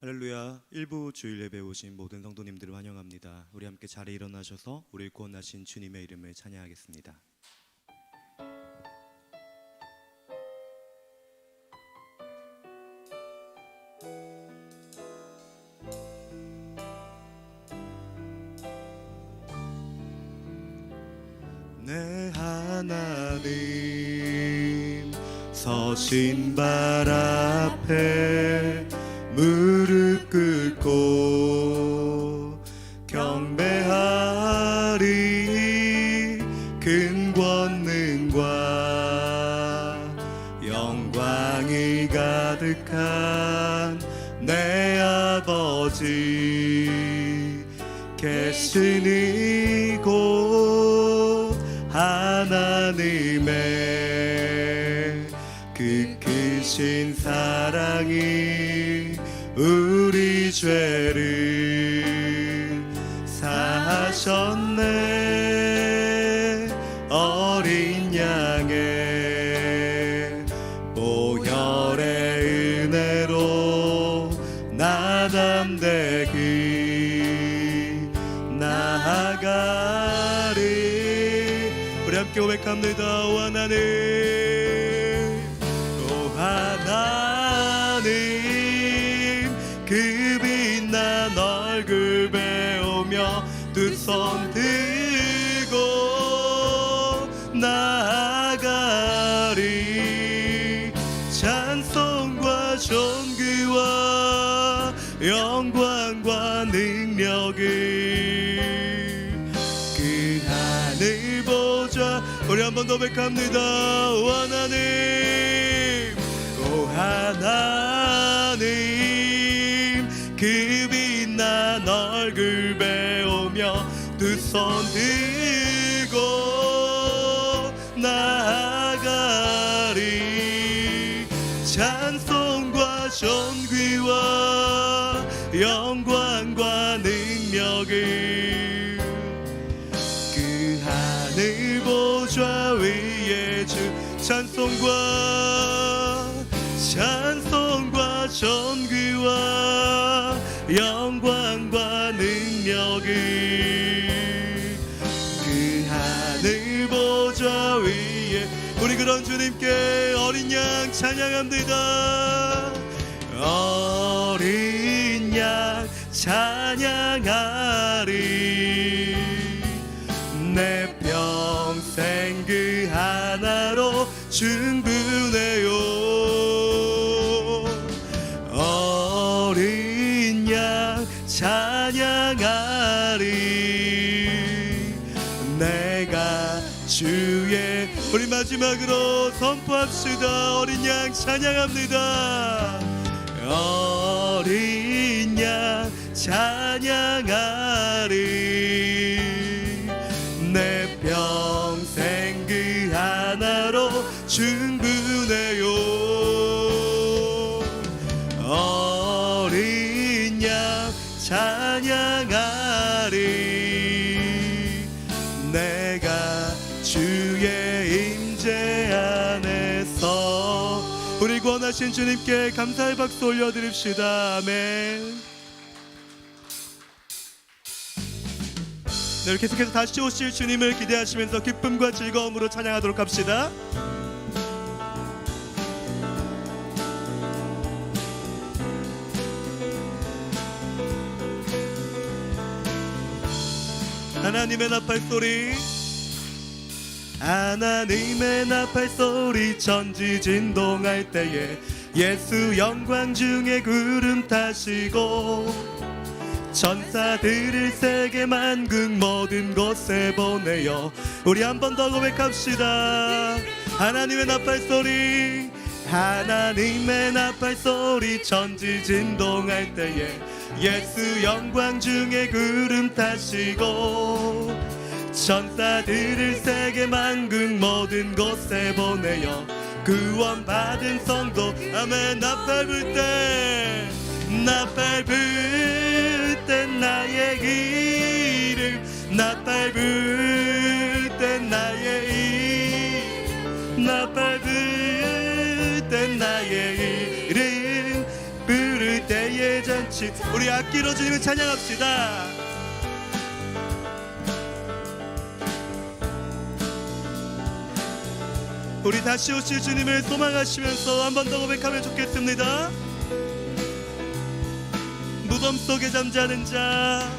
할렐루야. 일부 주일 예배 오신 모든 성도님들을 환영합니다. 우리 함께 자리에 일어나셔서 우리를 구원하신 주님의 이름을 찬양하겠습니다. 내 하나님 서신 발 앞에 무릎 꿇고 경배하리. 큰 권능과 영광이 가득한 내 아버지 계신 이곳 하나님의 그 크신 사랑이 우리 죄를 사하셨네. 어린 양의 보혈의 은혜로 나 담대히 나아가리. 우리 함께 고백합니다. 오 하나님, 오 하나님, 그 빛난 얼굴 배우며 두 손 들고 나아가리. 찬송과 존귀와 영광과 능력을 그 하늘 보좌. 우리 한 번 더 고백합니다. 오 하나님, 오 하나님, 그 빛난 얼굴 배우며 두 손 들고 나아가리. 찬송과 존귀와 영광과 능력을 그 하늘 보좌 위에 주. 찬송과 존귀와 영광과 능력을 그 하늘 보좌 위에. 우리 그런 주님께 어린 양 찬양합니다. 어린 양 찬양하리. 내 평생 그 하나로 충분해요. 어린 양 찬양하리. 내가 주의. 우리 마지막으로 선포합시다. 어린 양 찬양합니다. 어린 양 찬양하리. 내 평생 그 하나로 충분해요. 어린 양 찬양하리. 내가 주의 임재 안에서. 우리 구원하신 주님께 감사의 박수 올려드립시다. 아멘. 네, 계속해서 다시 오실 주님을 기대하시면서 기쁨과 즐거움으로 찬양하도록 합시다. 하나님의 나팔 소리, 하나님의 나팔 소리 천지 진동할 때에 예수 영광 중에 구름 타시고 천사들을 세계 만국 모든 곳에 보내요. 우리 한 번 더 고백합시다. 하나님의 나팔 소리, 하나님의 나팔 소리 천지 진동할 때에 예수 영광 중에 구름 타시고 천사들을 세계 만국 모든 곳에 보내요. 구원받은 성도. 아멘. 나팔 불 때, 나팔 불 때 나의 이름, 나팔 불 때 나의 이름, 나팔 불 때 나의 이름 부를 때 때의 잔치. 우리 악기로 주님을 찬양합시다. 우리 다시 오실 주님을 소망하시면서 한 번 더 고백하면 좋겠습니다. 무덤 속에 잠자는 자,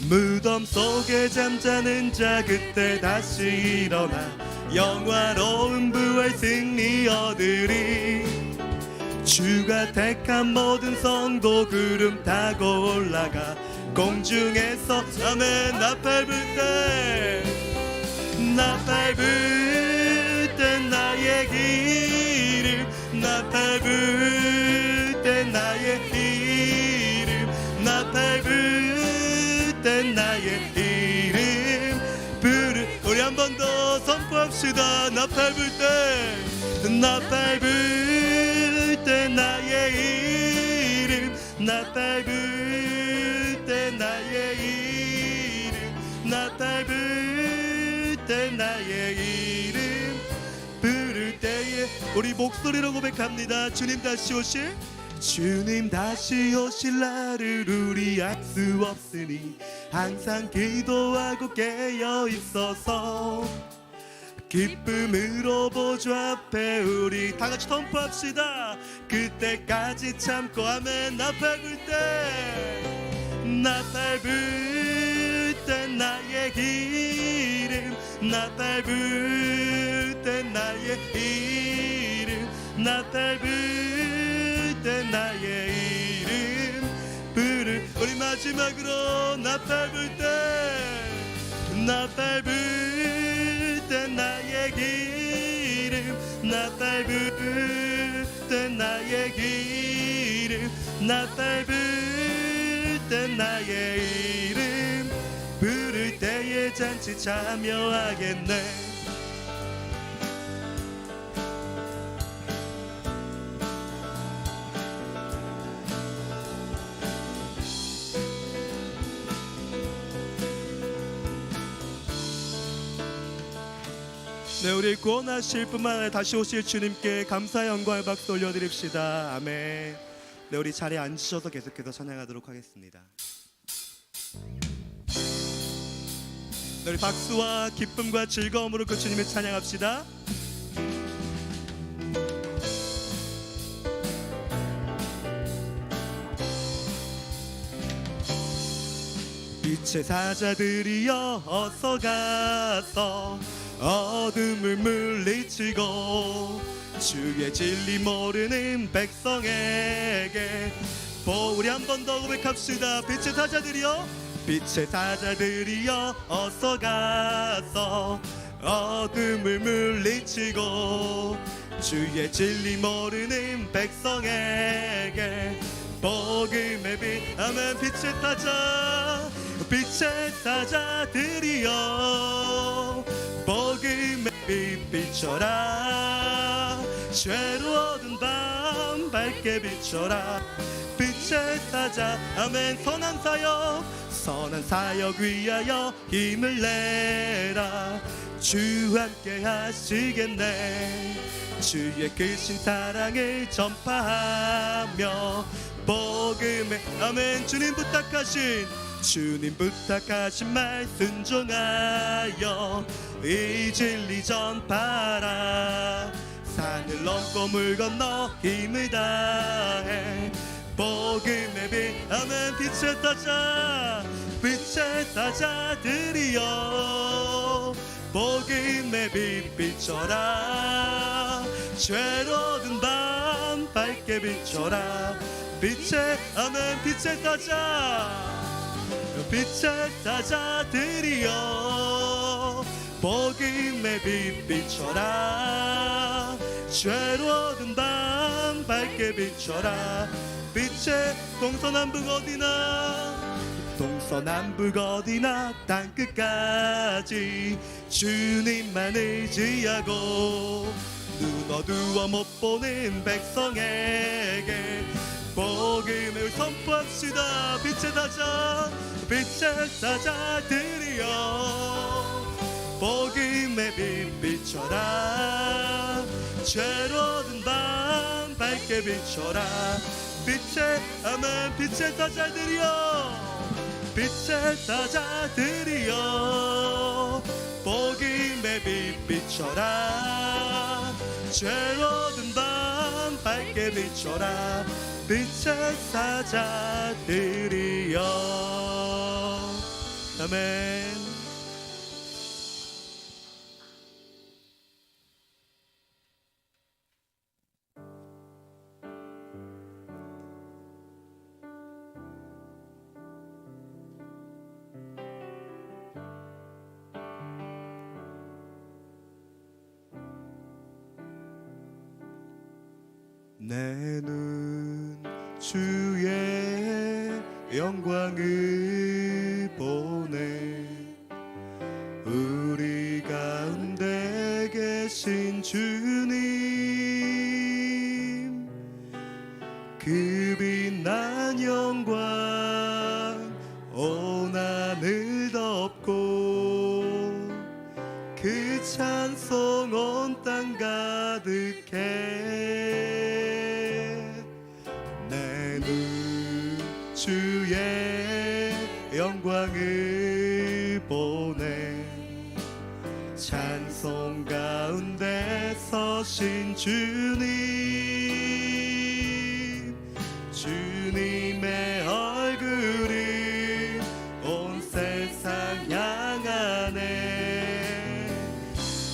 무덤 속에 잠자는 자, 그때 다시 일어나 영화로운 부활 승리 얻으리. 주가 택한 모든 성도 구름 타고 올라가 공중에서 아멘. 나팔 불 때, 나팔 불 때 나의 이름, 나팔 불 때 나의 이름, 나팔 불 때 나의 이름 부르. 우리 한 번 더 선포합시다. 나팔 불 때, 나팔 불 때 나의 이름, 나팔 불 때 나의 이름, 나팔 불 때 나의 이름 부를 때에 우리 목소리로 고백합니다. 주님 다시 오실, 주님 다시 오실 날을 우리 알 수 없으니 항상 기도하고 깨어 있어서 기쁨으로 보좌 앞에 우리 다 같이 선포합시다. 그때까지 참고 아멘. 나팔 불 때, 나팔 불 때 나의 이름, 나팔 불 때 나의 이름, 나팔 불 때 나의 이름 부를. 우리 마지막으로 나팔 불 때, 나팔 불 때 나의 이름, 나팔 불 때 나의 이름, 나팔 불 때 나의 이름 부를 때에 잔치 참여하겠네. 네, 우리 구원하실 뿐만 아니라 다시 오실 주님께 감사의 영광의 박수 올려드립시다. 아멘. 네, 우리 자리에 앉으셔서 계속해서 찬양하도록 하겠습니다. 네, 우리 박수와 기쁨과 즐거움으로 그 주님을 찬양합시다. 빛의 사자들이여 어서 가서 어둠을 물리치고 주의 진리 모르는 백성에게 우리 한 번 더 고백합시다. 빛의 사자들이여, 빛의 사자들이여 어서 가서 어둠을 물리치고 주의 진리 모르는 백성에게 복음의 빛. 아멘. 빛의 사자, 빛의 사자들이여 복음의 빛 비춰라. 죄로 얻은 밤 밝게 비춰라. 빛의 사자 아멘. 선한 사역, 선한 사역 위하여 힘을 내라. 주 함께 하시겠네. 주의 크신 사랑을 전파하며 복음의 아멘. 주님 부탁하신 말 순종하여 이 진리 전파라. 산을 넘고 물 건너 힘을 다해 복음의 빛 아멘. 빛의 사자, 빛의 사자들이여 복음의 빛 비춰라. 죄로 얻은 밤 밝게 비춰라. 빛의 아멘. 빛의 사자, 빛의 사자들이여 복음의 빛 비춰라. 죄로 얻은 밤 밝게 비춰라. 빛의 동서남북 어디나 땅끝까지 주님만 의지하고 눈 어두워 못 보는 백성에게 복음을 선포합시다. 빛의 사자, 빛의 사자들이여 복음의 빛 비춰라. 죄로 얻은 밤 밝게 비춰라. 빛의 아멘 빛의 사자들이여 빛의 사자들이여 복임의 빛 비춰라 죄로든 밤 밝게 비춰라 빛의 사자들이여 아멘. 내 눈 주의 영광을 보네 우리 가운데 계신 주님 그 빛난 영광 온 하늘 덮고 그 찬송 온 땅 가득해 주의 영광을 보내 찬송 가운데 서신 주님 주님의 얼굴이 온 세상 향하네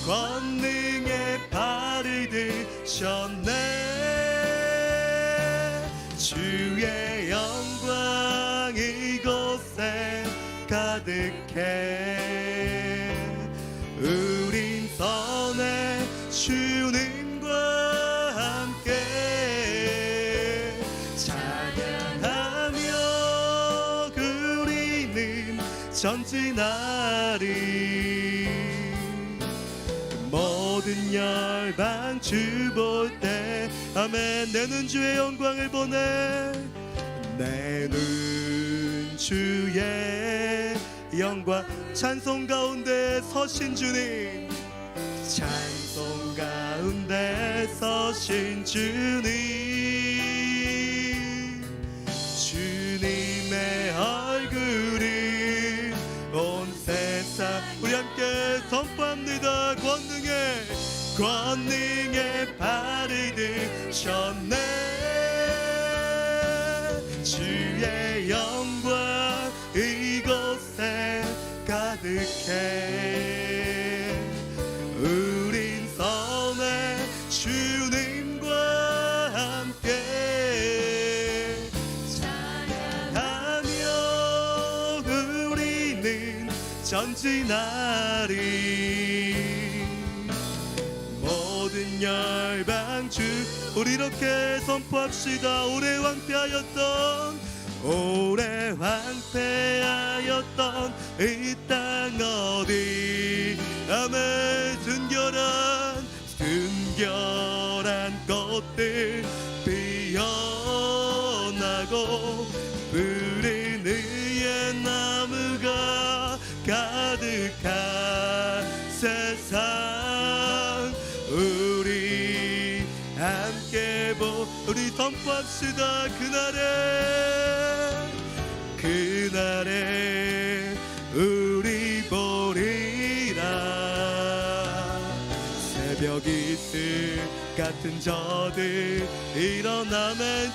권능의 발을 드셨네 주의 영광 이곳에 가득해 우린 선해 주님과 함께 찬양하며 우리는 전진하리 모든 열방 주 볼 때 아멘 내 눈 주의 영광을 보내 내 눈 주의 영광 찬송 가운데 서신 주님 찬송 가운데 서신 주님 주님의 얼굴이 온 세상 우리 함께 선포합니다 권능의 발을 드셨네 주의 영광 이곳에 가득해 우린 선해 주님과 함께 찬양하며 우리는 전진하리 모든 열방 주 우리 이렇게 선포합시다 오래 황폐하였던 이 땅 어디 아멘 순결한 꽃들 피어나고 푸른 의의 나무가 가득한 세상 우리 함께 우리 선포합시다 그날에 우리 보리라 새벽 이슬 같은 저들 일어나면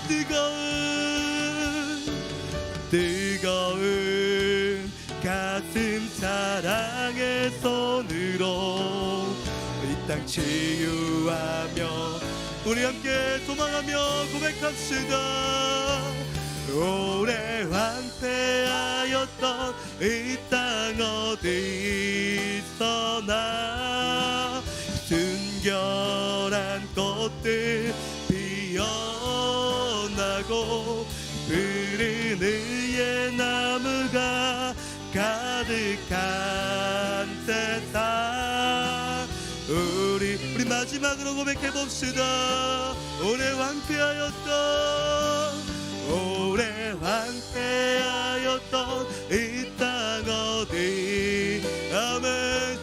뜨거운 가슴 사랑의 손으로 이 땅 치유하며 우리 함께 소망하며 고백합시다 오래 황폐하였던 이 땅 어디서나 순결한 꽃들 피어나고 푸른 의의 나무가 가득한 세상 우리 마지막으로 고백해봅시다 오래 황폐하였던 이 땅 어디 아멘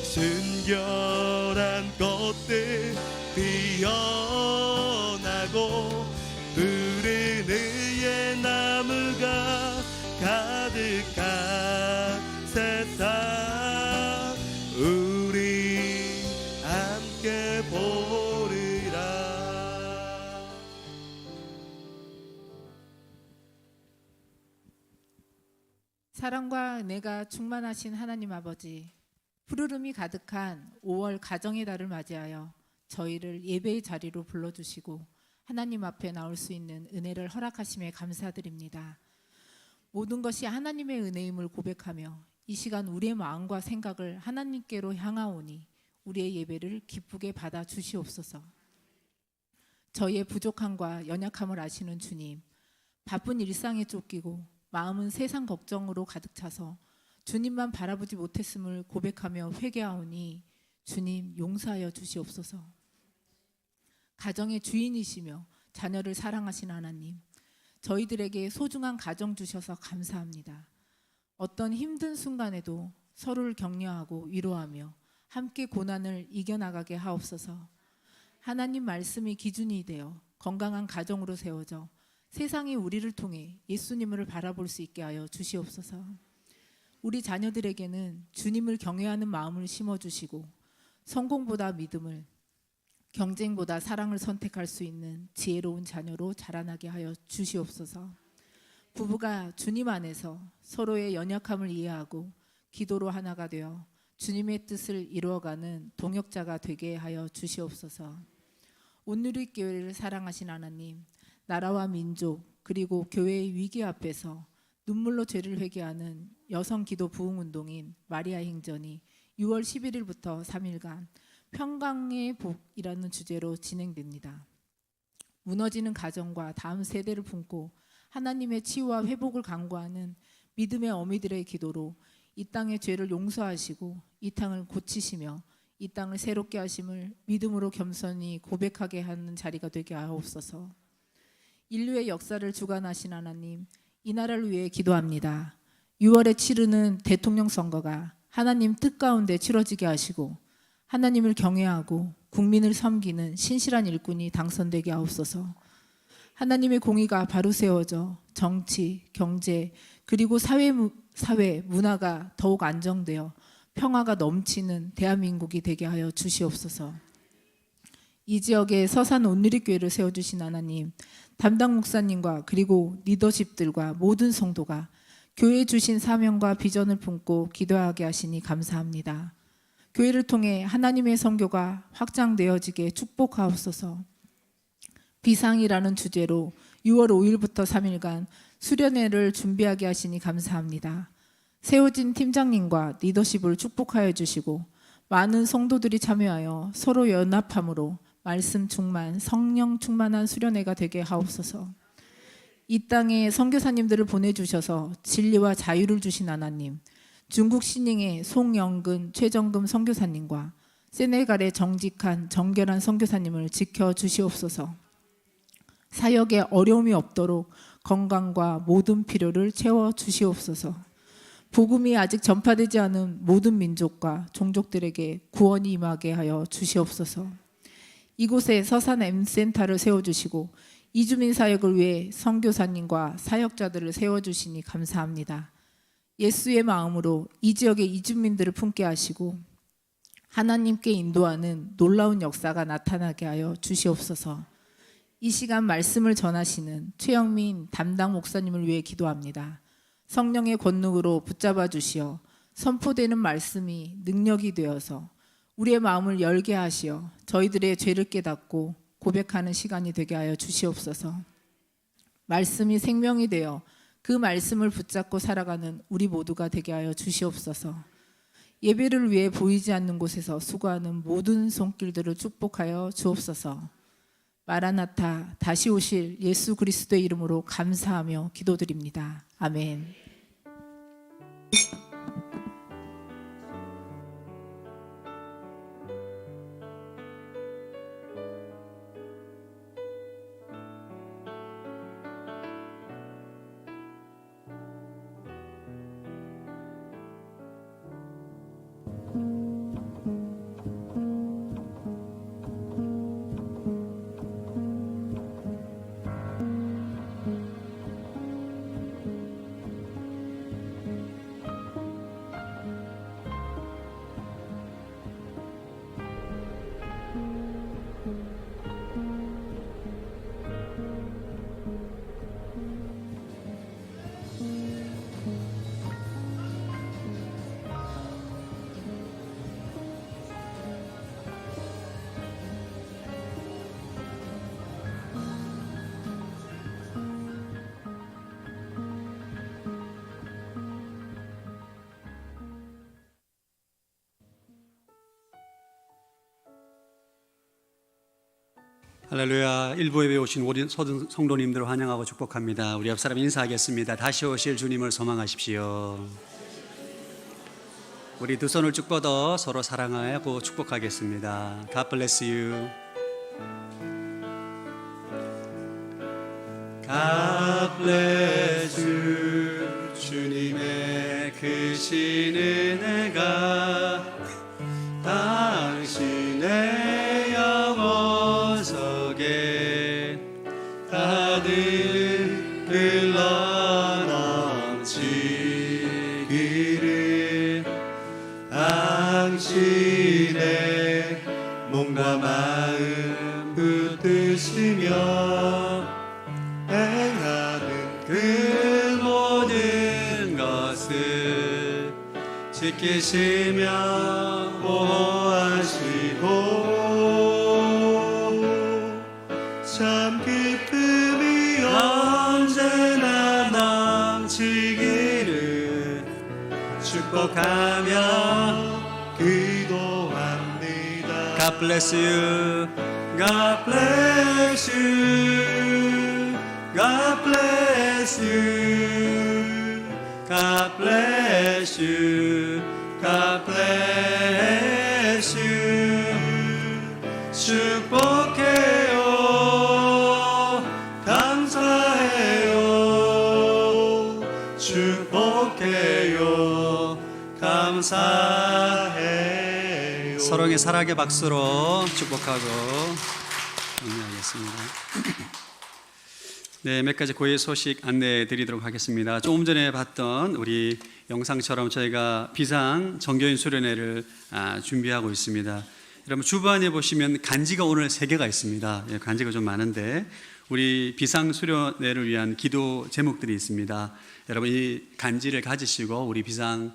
순결한 꽃들 피어나고 사랑과 은혜가 충만하신 하나님 아버지, 푸르름이 가득한 5월 가정의 달을 맞이하여 저희를 예배의 자리로 불러주시고 하나님 앞에 나올 수 있는 은혜를 허락하심에 감사드립니다. 모든 것이 하나님의 은혜임을 고백하며 이 시간 우리의 마음과 생각을 하나님께로 향하오니 우리의 예배를 기쁘게 받아 주시옵소서. 저희의 부족함과 연약함을 아시는 주님, 바쁜 일상에 쫓기고 마음은 세상 걱정으로 가득 차서 주님만 바라보지 못했음을 고백하며 회개하오니 주님 용서하여 주시옵소서. 가정의 주인이시며 자녀를 사랑하신 하나님, 저희들에게 소중한 가정 주셔서 감사합니다. 어떤 힘든 순간에도 서로를 격려하고 위로하며 함께 고난을 이겨나가게 하옵소서. 하나님 말씀이 기준이 되어 건강한 가정으로 세워져 세상이 우리를 통해 예수님을 바라볼 수 있게 하여 주시옵소서. 우리 자녀들에게는 주님을 경외하는 마음을 심어주시고 성공보다 믿음을, 경쟁보다 사랑을 선택할 수 있는 지혜로운 자녀로 자라나게 하여 주시옵소서. 부부가 주님 안에서 서로의 연약함을 이해하고 기도로 하나가 되어 주님의 뜻을 이루어가는 동역자가 되게 하여 주시옵소서. 온누리교회를 사랑하신 하나님, 나라와 민족 그리고 교회의 위기 앞에서 눈물로 죄를 회개하는 여성 기도 부흥 운동인 마리아 행전이 6월 11일부터 3일간 평강의 복이라는 주제로 진행됩니다. 무너지는 가정과 다음 세대를 품고 하나님의 치유와 회복을 간구하는 믿음의 어미들의 기도로 이 땅의 죄를 용서하시고 이 땅을 고치시며 이 땅을 새롭게 하심을 믿음으로 겸손히 고백하게 하는 자리가 되게 하옵소서. 인류의 역사를 주관하신 하나님, 이 나라를 위해 기도합니다. 6월에 치르는 대통령 선거가 하나님 뜻 가운데 치러지게 하시고 하나님을 경외하고 국민을 섬기는 신실한 일꾼이 당선되게 하옵소서. 하나님의 공의가 바로 세워져 정치, 경제 그리고 사회, 문화가 더욱 안정되어 평화가 넘치는 대한민국이 되게 하여 주시옵소서. 이 지역에 서산 온누리교회를 세워주신 하나님, 담당 목사님과 그리고 리더십들과 모든 성도가 교회에 주신 사명과 비전을 품고 기도하게 하시니 감사합니다. 교회를 통해 하나님의 선교가 확장되어지게 축복하옵소서. 비상이라는 주제로 6월 5일부터 3일간 수련회를 준비하게 하시니 감사합니다. 세워진 팀장님과 리더십을 축복하여 주시고 많은 성도들이 참여하여 서로 연합함으로 말씀 충만, 성령 충만한 수련회가 되게 하옵소서. 이 땅에 선교사님들을 보내주셔서 진리와 자유를 주신 하나님, 중국 시닝의 송영근, 최정금 선교사님과 세네갈의 정직한, 정결한 선교사님을 지켜주시옵소서. 사역에 어려움이 없도록 건강과 모든 필요를 채워주시옵소서. 복음이 아직 전파되지 않은 모든 민족과 종족들에게 구원이 임하게 하여 주시옵소서. 이곳에 서산 M센터를 세워주시고 이주민 사역을 위해 선교사님과 사역자들을 세워주시니 감사합니다. 예수의 마음으로 이 지역의 이주민들을 품게 하시고 하나님께 인도하는 놀라운 역사가 나타나게 하여 주시옵소서. 이 시간 말씀을 전하시는 최영민 담당 목사님을 위해 기도합니다. 성령의 권능으로 붙잡아 주시어 선포되는 말씀이 능력이 되어서 우리의 마음을 열게 하시어 저희들의 죄를 깨닫고 고백하는 시간이 되게 하여 주시옵소서. 말씀이 생명이 되어 그 말씀을 붙잡고 살아가는 우리 모두가 되게 하여 주시옵소서. 예배를 위해 보이지 않는 곳에서 수고하는 모든 손길들을 축복하여 주옵소서. 마라나타, 다시 오실 예수 그리스도의 이름으로 감사하며 기도드립니다. 아멘. 할렐루야. 일부 예배 오신 우리 성도님들을 환영하고 축복합니다. 우리 옆 사람 인사하겠습니다. 다시 오실 주님을 소망하십시오. 우리 두 손을 쭉 뻗어 서로 사랑하고 축복하겠습니다. God bless you. God bless you. 주님의 크신 은혜가 당신의 영혼 속에 다들 흘러 넘치기를 당신의 몸과 마음 붙드시며 행하는 그 모든 것을 지키시며 보호하시고 참 기쁨이 언제나 넘치기를 축복하며 기도합니다. God bless you. God bless you. God bless you. God bless you. God bless you. 축복해요. 감사해요. 축복해요. 감사해요. 서로에게 사랑의 박수로 축복하고 정리하겠습니다. 네, 몇 가지 고해 소식 안내해 드리도록 하겠습니다. 조금 전에 봤던 우리 영상처럼 저희가 비상 정교인 수련회를 준비하고 있습니다. 여러분 주변에 보시면 간지가 오늘 3개가 있습니다. 예, 간지가 좀 많은데 우리 비상 수련회를 위한 기도 제목들이 있습니다. 여러분 이 간지를 가지시고 우리 비상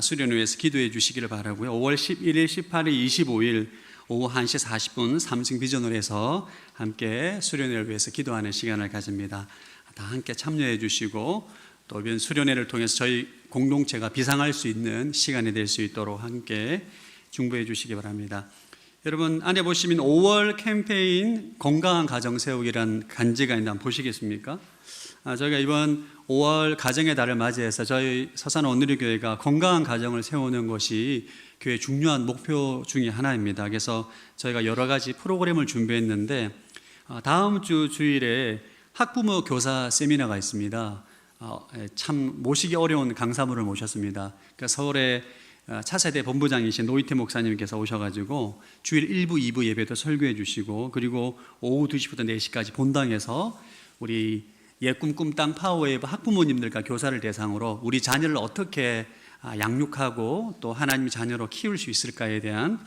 수련회에서 기도해 주시기를 바라고요. 5월 11일, 18일, 25일 오후 1시 40분 삼층 비전홀에서 함께 수련회를 위해서 기도하는 시간을 가집니다. 다 함께 참여해 주시고 또 이번 수련회를 통해서 저희 공동체가 비상할 수 있는 시간이 될 수 있도록 함께 중보해 주시기 바랍니다. 여러분 안에 보시면 5월 캠페인 건강한 가정 세우기란 간지가 있는데 한번 보시겠습니까? 저희가 이번 5월 가정의 달을 맞이해서 저희 서산 온누리교회가 건강한 가정을 세우는 것이 교회 중요한 목표 중에 하나입니다. 그래서 저희가 여러 가지 프로그램을 준비했는데 다음 주 주일에 학부모 교사 세미나가 있습니다. 참 모시기 어려운 강사분을 모셨습니다. 그러니까 서울의 차세대 본부장이신 노이태 목사님께서 오셔가지고 주일 1부, 2부 예배도 설교해 주시고 그리고 오후 2시부터 4시까지 본당에서 우리 꿈땅 파워웨이브 학부모님들과 교사를 대상으로 우리 자녀를 어떻게 양육하고 또 하나님의 자녀로 키울 수 있을까에 대한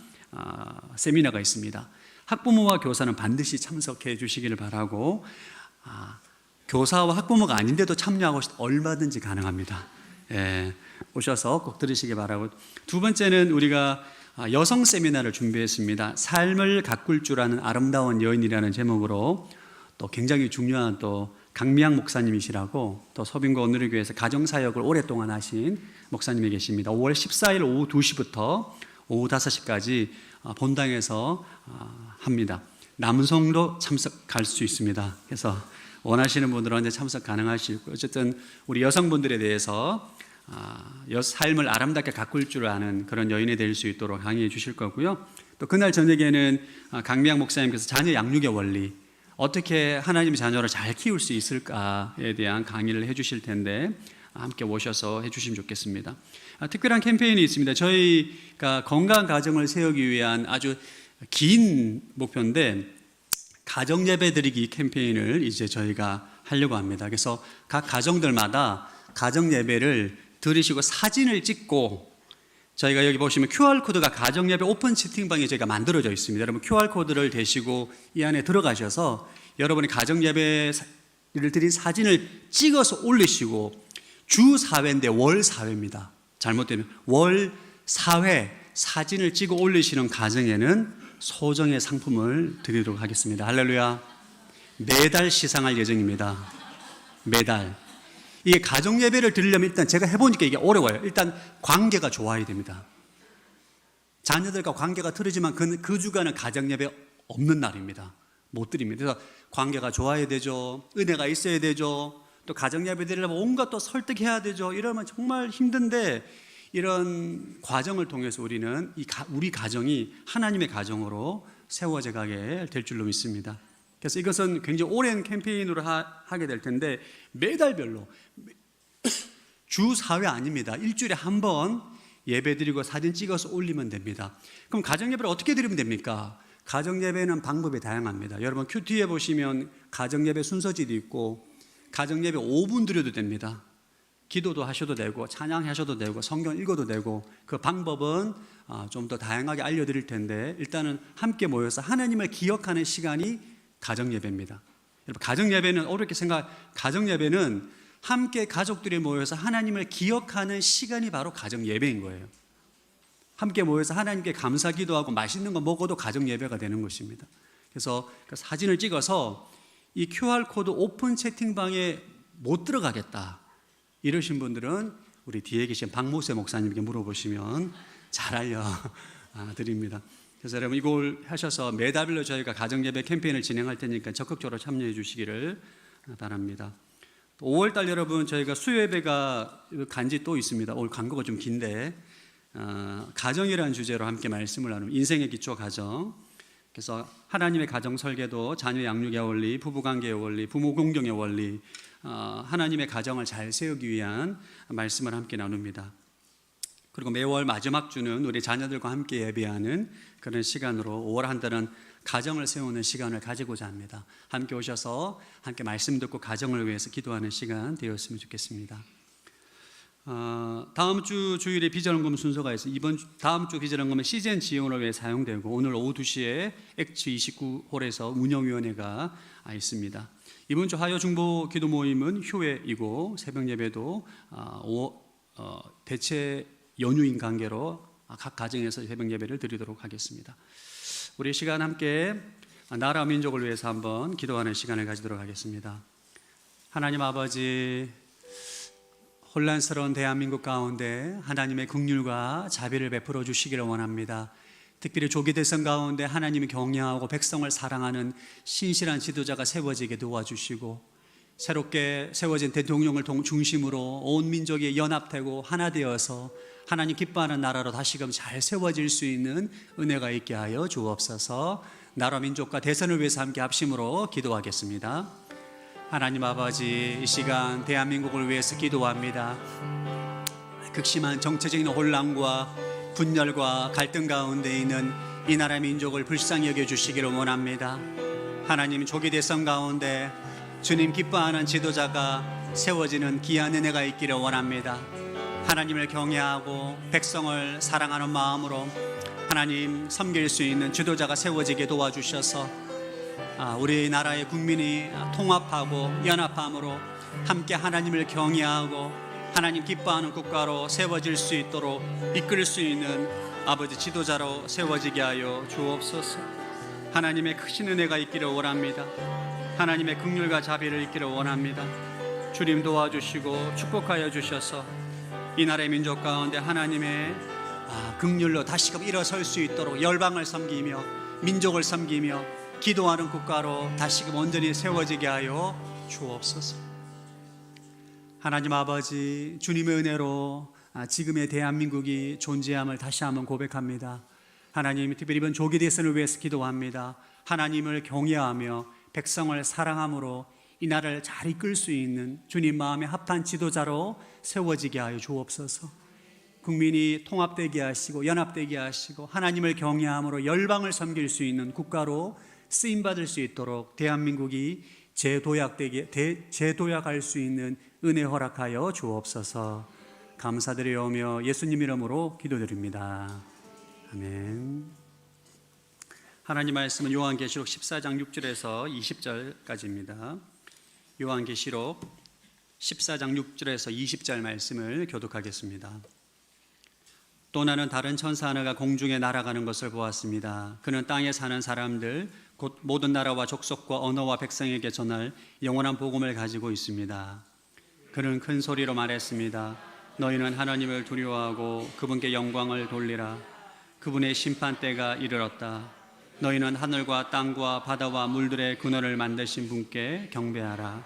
세미나가 있습니다. 학부모와 교사는 반드시 참석해 주시기를 바라고 교사와 학부모가 아닌데도 참여하고 얼마든지 가능합니다. 예, 오셔서 꼭 들으시기 바라고 두 번째는 우리가 여성 세미나를 준비했습니다. 삶을 가꿀 줄 아는 아름다운 여인이라는 제목으로 또 굉장히 중요한 또 강미양 목사님이시라고 또 서빙고 온누리교회에서 가정사역을 오랫동안 하신 목사님이 계십니다. 5월 14일 오후 2시부터 오후 5시까지 본당에서 합니다. 남성도 참석할 수 있습니다. 그래서 원하시는 분들은 언제 참석 가능하시고 어쨌든 우리 여성분들에 대해서 삶을 아름답게 가꿀 줄 아는 그런 여인이 될 수 있도록 강의해 주실 거고요. 또 그날 저녁에는 강미양 목사님께서 자녀 양육의 원리 어떻게 하나님의 자녀를 잘 키울 수 있을까에 대한 강의를 해 주실 텐데 함께 오셔서 해 주시면 좋겠습니다. 특별한 캠페인이 있습니다. 저희가 건강한 가정을 세우기 위한 아주 긴 목표인데 가정 예배 드리기 캠페인을 이제 저희가 하려고 합니다. 그래서 각 가정들마다 가정 예배를 드리시고 사진을 찍고 저희가 여기 보시면 QR코드가 가정예배 오픈 채팅방에 저희가 만들어져 있습니다. 여러분 QR코드를 대시고 이 안에 들어가셔서 여러분이 가정예배를 드린 사진을 찍어서 올리시고 주 4회인데 월 4회입니다. 잘못되면 월 4회 사진을 찍어 올리시는 가정에는 소정의 상품을 드리도록 하겠습니다. 할렐루야. 매달 시상할 예정입니다. 매달. 이게 가정예배를 드리려면 일단 제가 해보니까 이게 어려워요. 일단 관계가 좋아야 됩니다. 자녀들과 관계가 틀어지만 그 주간은 가정예배 없는 날입니다. 못 드립니다. 그래서 관계가 좋아야 되죠. 은혜가 있어야 되죠. 또 가정 예배 드리려면 온갖 또 설득해야 되죠. 이러면 정말 힘든데 이런 과정을 통해서 우리는 우리 가정이 하나님의 가정으로 세워져 가게 될 줄로 믿습니다. 그래서 이것은 굉장히 오랜 캠페인으로 하게 될 텐데 매달별로 주 4회 아닙니다. 일주일에 한 번 예배 드리고 사진 찍어서 올리면 됩니다. 그럼 가정 예배를 어떻게 드리면 됩니까? 가정 예배는 방법이 다양합니다. 여러분 큐티에 보시면 가정 예배 순서지도 있고 가정 예배 5분 드려도 됩니다. 기도도 하셔도 되고 찬양하셔도 되고 성경 읽어도 되고 그 방법은 좀 더 다양하게 알려드릴 텐데 일단은 함께 모여서 하나님을 기억하는 시간이 가정 예배입니다. 여러분 가정 예배는 어렵게 가정 예배는 함께 가족들이 모여서 하나님을 기억하는 시간이 바로 가정 예배인 거예요. 함께 모여서 하나님께 감사 기도하고 맛있는 거 먹어도 가정 예배가 되는 것입니다. 그래서 그 사진을 찍어서 이 QR코드 오픈 채팅방에 못 들어가겠다 이러신 분들은 우리 뒤에 계신 박모세 목사님께 물어보시면 잘 알려드립니다. 그래서 여러분 이걸 하셔서 매달별로 저희가 가정예배 캠페인을 진행할 테니까 적극적으로 참여해 주시기를 바랍니다. 5월달 여러분 저희가 수요예배가 간지 또 있습니다. 오늘 광고가 좀 긴데 가정이라는 주제로 함께 말씀을 나누는 인생의 기초 가정. 그래서 하나님의 가정 설계도, 자녀 양육의 원리, 부부관계의 원리, 부모 공경의 원리, 하나님의 가정을 잘 세우기 위한 말씀을 함께 나눕니다. 그리고 매월 마지막 주는 우리 자녀들과 함께 예배하는 그런 시간으로 5월 한 달은 가정을 세우는 시간을 가지고자 합니다. 함께 오셔서 함께 말씀 듣고 가정을 위해서 기도하는 시간 되었으면 좋겠습니다. 다음 주 주일에 비전헌금 순서가 있어요. 다음 주 비전헌금은 시즌 지원을 위해 사용되고 오늘 오후 2시에 액츠 29홀에서 운영위원회가 있습니다. 이번 주 화요 중보 기도 모임은 휴회이고 새벽 예배도 대체 연휴인 관계로 각 가정에서 새벽 예배를 드리도록 하겠습니다. 우리 시간 함께 나라 민족을 위해서 한번 기도하는 시간을 가지도록 하겠습니다. 하나님 아버지, 혼란스러운 대한민국 가운데 하나님의 긍휼과 자비를 베풀어 주시기를 원합니다. 특별히 조기 대선 가운데 하나님이 경외하고 백성을 사랑하는 신실한 지도자가 세워지게 도와주시고 새롭게 세워진 대통령을 중심으로 온 민족이 연합되고 하나 되어서 하나님 기뻐하는 나라로 다시금 잘 세워질 수 있는 은혜가 있게 하여 주옵소서. 나라 민족과 대선을 위해서 함께 합심으로 기도하겠습니다. 하나님 아버지, 이 시간 대한민국을 위해서 기도합니다. 극심한 정치적인 혼란과 분열과 갈등 가운데 있는 이 나라 민족을 불쌍히 여겨주시기를 원합니다. 하나님 조기 대선 가운데 주님 기뻐하는 지도자가 세워지는 귀한 은혜가 있기를 원합니다. 하나님을 경외하고 백성을 사랑하는 마음으로 하나님 섬길 수 있는 지도자가 세워지게 도와주셔서 우리나라의 국민이 통합하고 연합함으로 함께 하나님을 경외하고 하나님 기뻐하는 국가로 세워질 수 있도록 이끌 수 있는 아버지 지도자로 세워지게 하여 주옵소서. 하나님의 크신 은혜가 있기를 원합니다. 하나님의 긍휼과 자비를 있기를 원합니다. 주님 도와주시고 축복하여 주셔서 이 나라의 민족 가운데 하나님의 긍휼로 다시금 일어설 수 있도록 열방을 섬기며 민족을 섬기며 기도하는 국가로 다시금 온전히 세워지게 하여 주옵소서. 하나님 아버지, 주님의 은혜로 지금의 대한민국이 존재함을 다시 한번 고백합니다. 하나님, 특별히 이번 조기 대선을 위해서 기도합니다. 하나님을 경외하며 백성을 사랑함으로 이 나라를 잘 이끌 수 있는 주님 마음에 합한 지도자로 세워지게 하여 주옵소서. 국민이 통합되게 하시고 연합되게 하시고 하나님을 경외함으로 열방을 섬길 수 있는 국가로 쓰임받을 수 있도록 대한민국이 재도약할 수 있는 은혜 허락하여 주옵소서. 감사드리오며 예수님 이름으로 기도드립니다. 아멘. 하나님 말씀은 요한계시록 14장 6절에서 20절까지입니다. 요한계시록 14장 6절에서 20절 말씀을 교독하겠습니다. 또 나는 다른 천사 하나가 공중에 날아가는 것을 보았습니다. 그는 땅에 사는 사람들 곧 모든 나라와 족속과 언어와 백성에게 전할 영원한 복음을 가지고 있습니다. 그는 큰 소리로 말했습니다. 너희는 하나님을 두려워하고 그분께 영광을 돌리라. 그분의 심판 때가 이르렀다. 너희는 하늘과 땅과 바다와 물들의 근원을 만드신 분께 경배하라.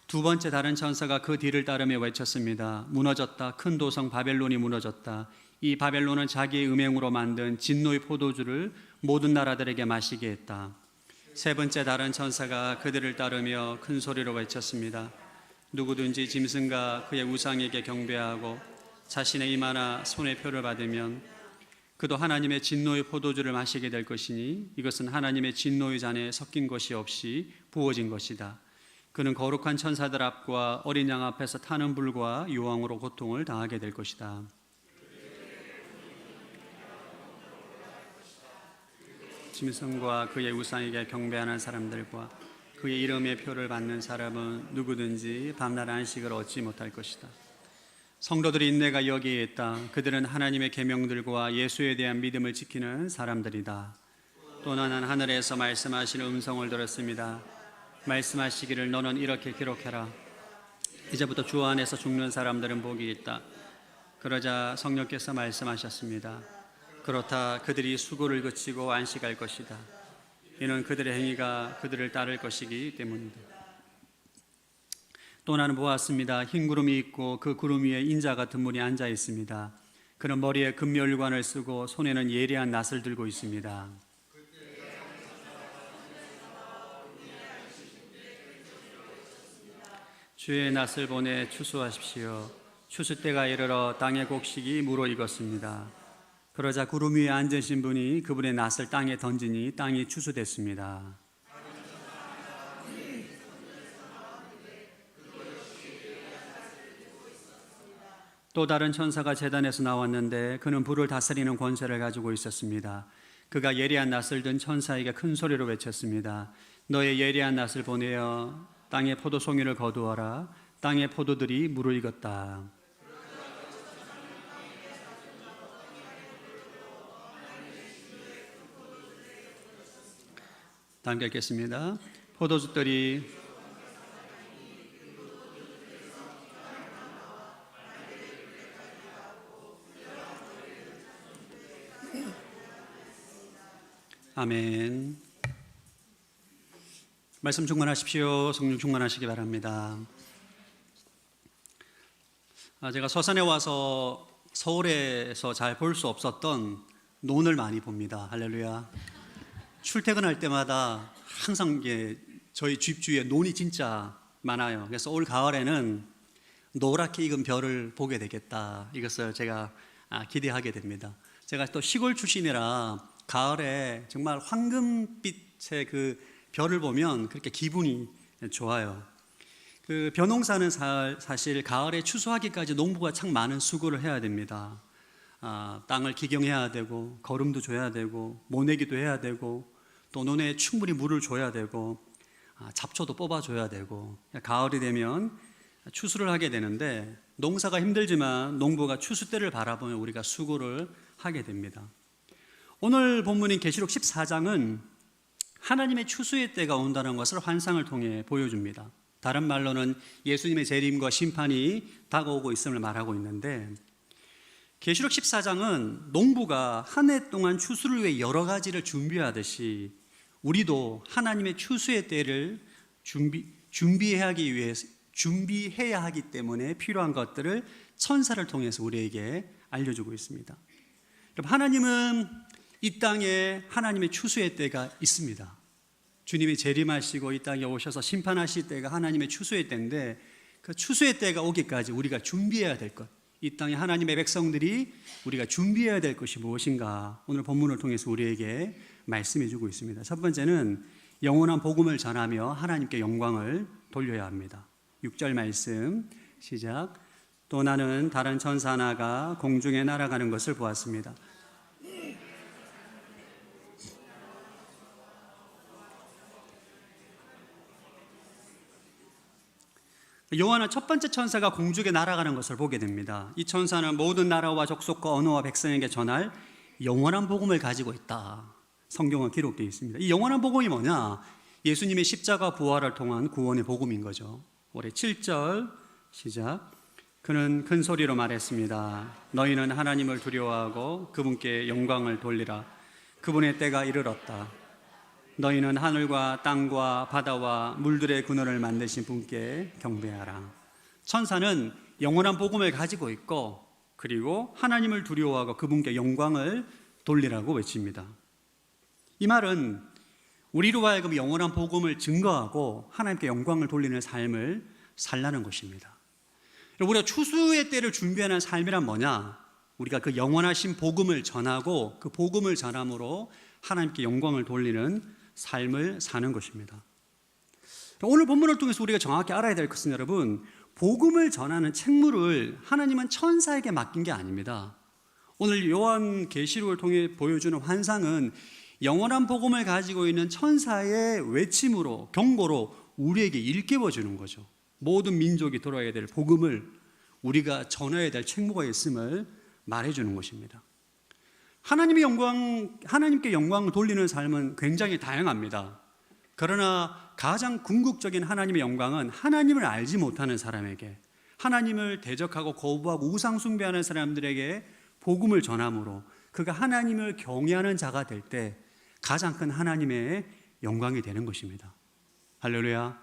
두 번째 다른 천사가 그 뒤를 따르며 외쳤습니다. 무너졌다. 큰 도성 바벨론이 무너졌다. 이 바벨론은 자기의 음행으로 만든 진노의 포도주를 모든 나라들에게 마시게 했다. 세 번째 다른 천사가 그들을 따르며 큰 소리로 외쳤습니다. 누구든지 짐승과 그의 우상에게 경배하고 자신의 이마나 손의 표를 받으면 그도 하나님의 진노의 포도주를 마시게 될 것이니 이것은 하나님의 진노의 잔에 섞인 것이 없이 부어진 것이다. 그는 거룩한 천사들 앞과 어린 양 앞에서 타는 불과 유황으로 고통을 당하게 될 것이다. 짐승과 그의 우상에게 경배하는 사람들과 그의 이름의 표를 받는 사람은 누구든지 밤낮 안식을 얻지 못할 것이다. 성도들의 인내가 여기에 있다. 그들은 하나님의 계명들과 예수에 대한 믿음을 지키는 사람들이다. 또 나는 하늘에서 말씀하시는 음성을 들었습니다. 말씀하시기를 너는 이렇게 기록해라. 이제부터 주 안에서 죽는 사람들은 복이 있다. 그러자 성령께서 말씀하셨습니다. 그렇다. 그들이 수고를 그치고 안식할 것이다. 이는 그들의 행위가 그들을 따를 것이기 때문이다. 또 나는 보았습니다. 흰 구름이 있고 그 구름 위에 인자 같은 분이 앉아 있습니다. 그는 머리에 금멸관을 쓰고 손에는 예리한 낫을 들고 있습니다. 주의 낫을 보내 추수하십시오. 추수 때가 이르러 땅의 곡식이 무르익었습니다. 그러자 구름 위에 앉으신 분이 그분의 낫을 땅에 던지니 땅이 추수됐습니다. 또 다른 천사가 제단에서 나왔는데 그는 불을 다스리는 권세를 가지고 있었습니다. 그가 예리한 낫을 든 천사에게 큰 소리로 외쳤습니다. 너의 예리한 낫을 보내어 땅의 포도송이를 거두어라. 땅의 포도들이 무르익었다. 다음 읽겠습니다. 포도주들이 아멘. 말씀 충만하십시오. 성령 충만하시기 바랍니다. 제가 서산에 와서 서울에서 잘 볼 수 없었던 논을 많이 봅니다. 할렐루야. 출퇴근할 때마다 항상 저희 집 주위에 논이 진짜 많아요. 그래서 올 가을에는 노랗게 익은 벼를 보게 되겠다. 이것을 제가 기대하게 됩니다. 제가 또 시골 출신이라 가을에 정말 황금빛의 그 벼를 보면 그렇게 기분이 좋아요. 그 벼농사는 사실 가을에 추수하기까지 농부가 참 많은 수고를 해야 됩니다. 땅을 기경해야 되고 거름도 줘야 되고 모내기도 해야 되고 또 논에 충분히 물을 줘야 되고 잡초도 뽑아줘야 되고 가을이 되면 추수를 하게 되는데 농사가 힘들지만 농부가 추수 때를 바라보면 우리가 수고를 하게 됩니다. 오늘 본문인 계시록 14장은 하나님의 추수의 때가 온다는 것을 환상을 통해 보여줍니다. 다른 말로는 예수님의 재림과 심판이 다가오고 있음을 말하고 있는데 계시록 14장은 농부가 한 해 동안 추수를 위해 여러 가지를 준비하듯이 우리도 하나님의 추수의 때를 준비해야 하기 때문에 필요한 것들을 천사를 통해서 우리에게 알려주고 있습니다. 하나님은 이 땅에 하나님의 추수의 때가 있습니다. 주님이 재림하시고 이 땅에 오셔서 심판하실 때가 하나님의 추수의 때인데 그 추수의 때가 오기까지 우리가 준비해야 될 것, 이 땅에 하나님의 백성들이 우리가 준비해야 될 것이 무엇인가 오늘 본문을 통해서 우리에게 말씀해 주고 있습니다. 첫 번째는 영원한 복음을 전하며 하나님께 영광을 돌려야 합니다. 6절 말씀 시작. 또 나는 다른 천사 하나가 공중에 날아가는 것을 보았습니다. 요한은 첫 번째 천사가 공중에 날아가는 것을 보게 됩니다. 이 천사는 모든 나라와 족속과 언어와 백성에게 전할 영원한 복음을 가지고 있다. 성경은 기록되어 있습니다. 이 영원한 복음이 뭐냐? 예수님의 십자가 부활을 통한 구원의 복음인 거죠. 올해 7절 시작. 그는 큰 소리로 말했습니다. 너희는 하나님을 두려워하고 그분께 영광을 돌리라. 그분의 때가 이르렀다. 너희는 하늘과 땅과 바다와 물들의 근원을 만드신 분께 경배하라. 천사는 영원한 복음을 가지고 있고 그리고 하나님을 두려워하고 그분께 영광을 돌리라고 외칩니다. 이 말은 우리로 하여금 영원한 복음을 증거하고 하나님께 영광을 돌리는 삶을 살라는 것입니다. 우리가 추수의 때를 준비하는 삶이란 뭐냐? 우리가 그 영원하신 복음을 전하고 그 복음을 전함으로 하나님께 영광을 돌리는 삶을 사는 것입니다. 오늘 본문을 통해서 우리가 정확히 알아야 될 것은 여러분, 복음을 전하는 책무를 하나님은 천사에게 맡긴 게 아닙니다. 오늘 요한계시록을 통해 보여주는 환상은 영원한 복음을 가지고 있는 천사의 외침으로, 경고로 우리에게 일깨워 주는 거죠. 모든 민족이 들어야 될 복음을 우리가 전해야 될 책무가 있음을 말해주는 것입니다. 하나님께 영광을 돌리는 삶은 굉장히 다양합니다. 그러나 가장 궁극적인 하나님의 영광은 하나님을 알지 못하는 사람에게, 하나님을 대적하고 거부하고 우상 숭배하는 사람들에게 복음을 전함으로 그가 하나님을 경외하는 자가 될 때 가장 큰 하나님의 영광이 되는 것입니다. 할렐루야.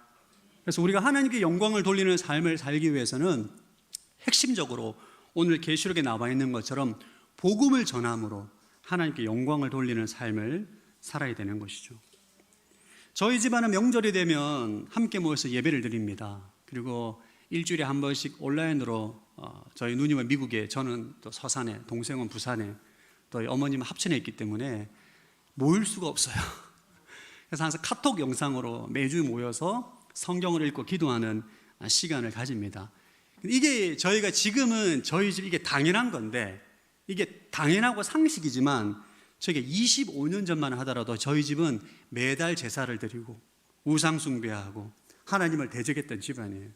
그래서 우리가 하나님께 영광을 돌리는 삶을 살기 위해서는 핵심적으로 오늘 계시록에 나와 있는 것처럼 복음을 전함으로 하나님께 영광을 돌리는 삶을 살아야 되는 것이죠. 저희 집안은 명절이 되면 함께 모여서 예배를 드립니다. 그리고 일주일에 한 번씩 온라인으로 저희 누님은 미국에, 저는 또 서산에, 동생은 부산에, 또 어머님은 합천에 있기 때문에 모일 수가 없어요. 그래서 항상 카톡 영상으로 매주 모여서 성경을 읽고 기도하는 시간을 가집니다. 이게 저희가 지금은 저희 집 이게 당연한 건데, 이게 당연하고 상식이지만 저희가 25년 전만 하더라도 저희 집은 매달 제사를 드리고 우상 숭배하고 하나님을 대적했던 집안이에요.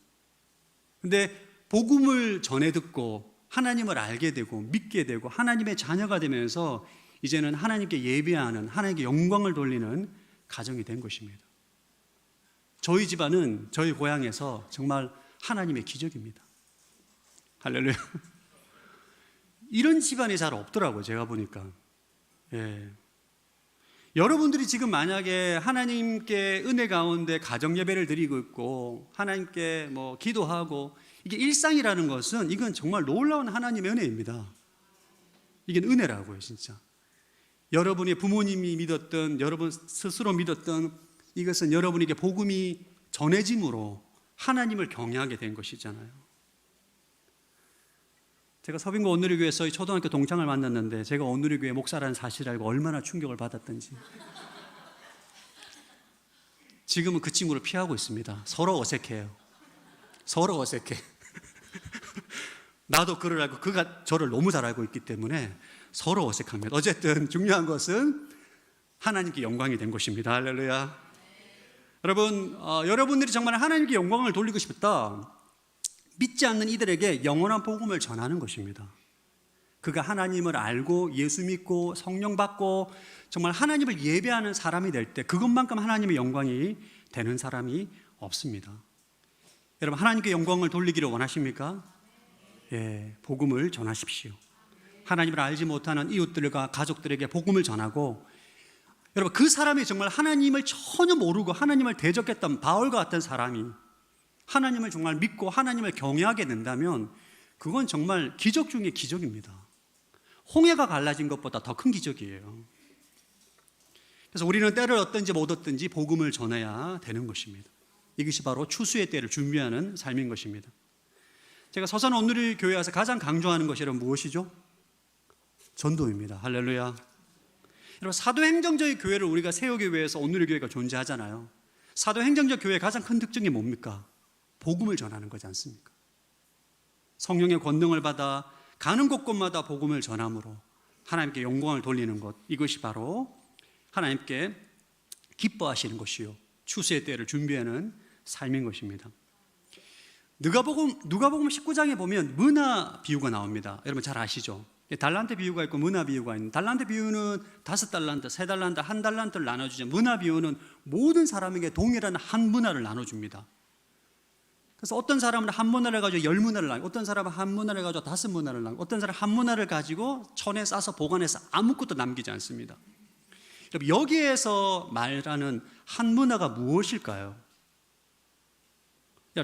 근데 복음을 전해 듣고 하나님을 알게 되고 믿게 되고 하나님의 자녀가 되면서 이제는 하나님께 예배하는, 하나님께 영광을 돌리는 가정이 된 것입니다. 저희 집안은 저희 고향에서 정말 하나님의 기적입니다. 할렐루야. 이런 집안이 잘 없더라고요, 제가 보니까. 예. 여러분들이 지금 만약에 하나님께 은혜 가운데 가정 예배를 드리고 있고 하나님께 기도하고 이게 일상이라는 것은 이건 정말 놀라운 하나님의 은혜입니다. 이게 은혜라고요, 진짜. 여러분의 부모님이 믿었던, 여러분 스스로 믿었던 이것은 여러분에게 복음이 전해짐으로 하나님을 경외하게 된 것이잖아요. 제가 서빙고 온누리교회에서 초등학교 동창을 만났는데 제가 온누리교회 목사라는 사실을 알고 얼마나 충격을 받았던지. 지금은 그 친구를 피하고 있습니다. 서로 어색해요. 서로 어색해. 나도 그를 알고 그가 저를 너무 잘 알고 있기 때문에 서로 어색합니다. 어쨌든 중요한 것은 하나님께 영광이 된 것입니다. 할렐루야. 여러분, 여러분들이 정말 하나님께 영광을 돌리고 싶다, 믿지 않는 이들에게 영원한 복음을 전하는 것입니다. 그가 하나님을 알고 예수 믿고 성령 받고 정말 하나님을 예배하는 사람이 될 때 그것만큼 하나님의 영광이 되는 사람이 없습니다. 여러분, 하나님께 영광을 돌리기를 원하십니까? 예, 복음을 전하십시오. 하나님을 알지 못하는 이웃들과 가족들에게 복음을 전하고, 여러분, 그 사람이 정말 하나님을 전혀 모르고 하나님을 대적했던 바울과 같은 사람이 하나님을 정말 믿고 하나님을 경외하게 된다면 그건 정말 기적 중에 기적입니다. 홍해가 갈라진 것보다 더 큰 기적이에요. 그래서 우리는 때를 얻든지 못 얻든지 복음을 전해야 되는 것입니다. 이것이 바로 추수의 때를 준비하는 삶인 것입니다. 제가 서산 온누리 교회에서 가장 강조하는 것이 여러분 무엇이죠? 전도입니다. 할렐루야. 여러분, 사도행정적인 교회를 우리가 세우기 위해서 온누리 교회가 존재하잖아요. 사도행정적 교회의 가장 큰 특징이 뭡니까? 복음을 전하는 거지 않습니까? 성령의 권능을 받아 가는 곳곳마다 복음을 전함으로 하나님께 영광을 돌리는 것, 이것이 바로 하나님께 기뻐하시는 것이요 추수의 때를 준비하는 삶인 것입니다. 누가복음 19장에 보면 문화 비유가 나옵니다. 여러분 잘 아시죠? 달란트 비유가 있고 문화 비유가 있는, 달란트 비유는 5달란트, 3달란트, 1달란트를 나눠주죠. 문화 비유는 모든 사람에게 동일한 한 문화를 나눠줍니다. 그래서 어떤 사람은 한 문화를 가지고 10문화를 나누고, 어떤 사람은 한 문화를 가지고 5문화를 나누고, 어떤 사람은 한 문화를 가지고 천에 싸서 보관해서 아무것도 남기지 않습니다. 여러분, 여기에서 말하는 한 문화가 무엇일까요?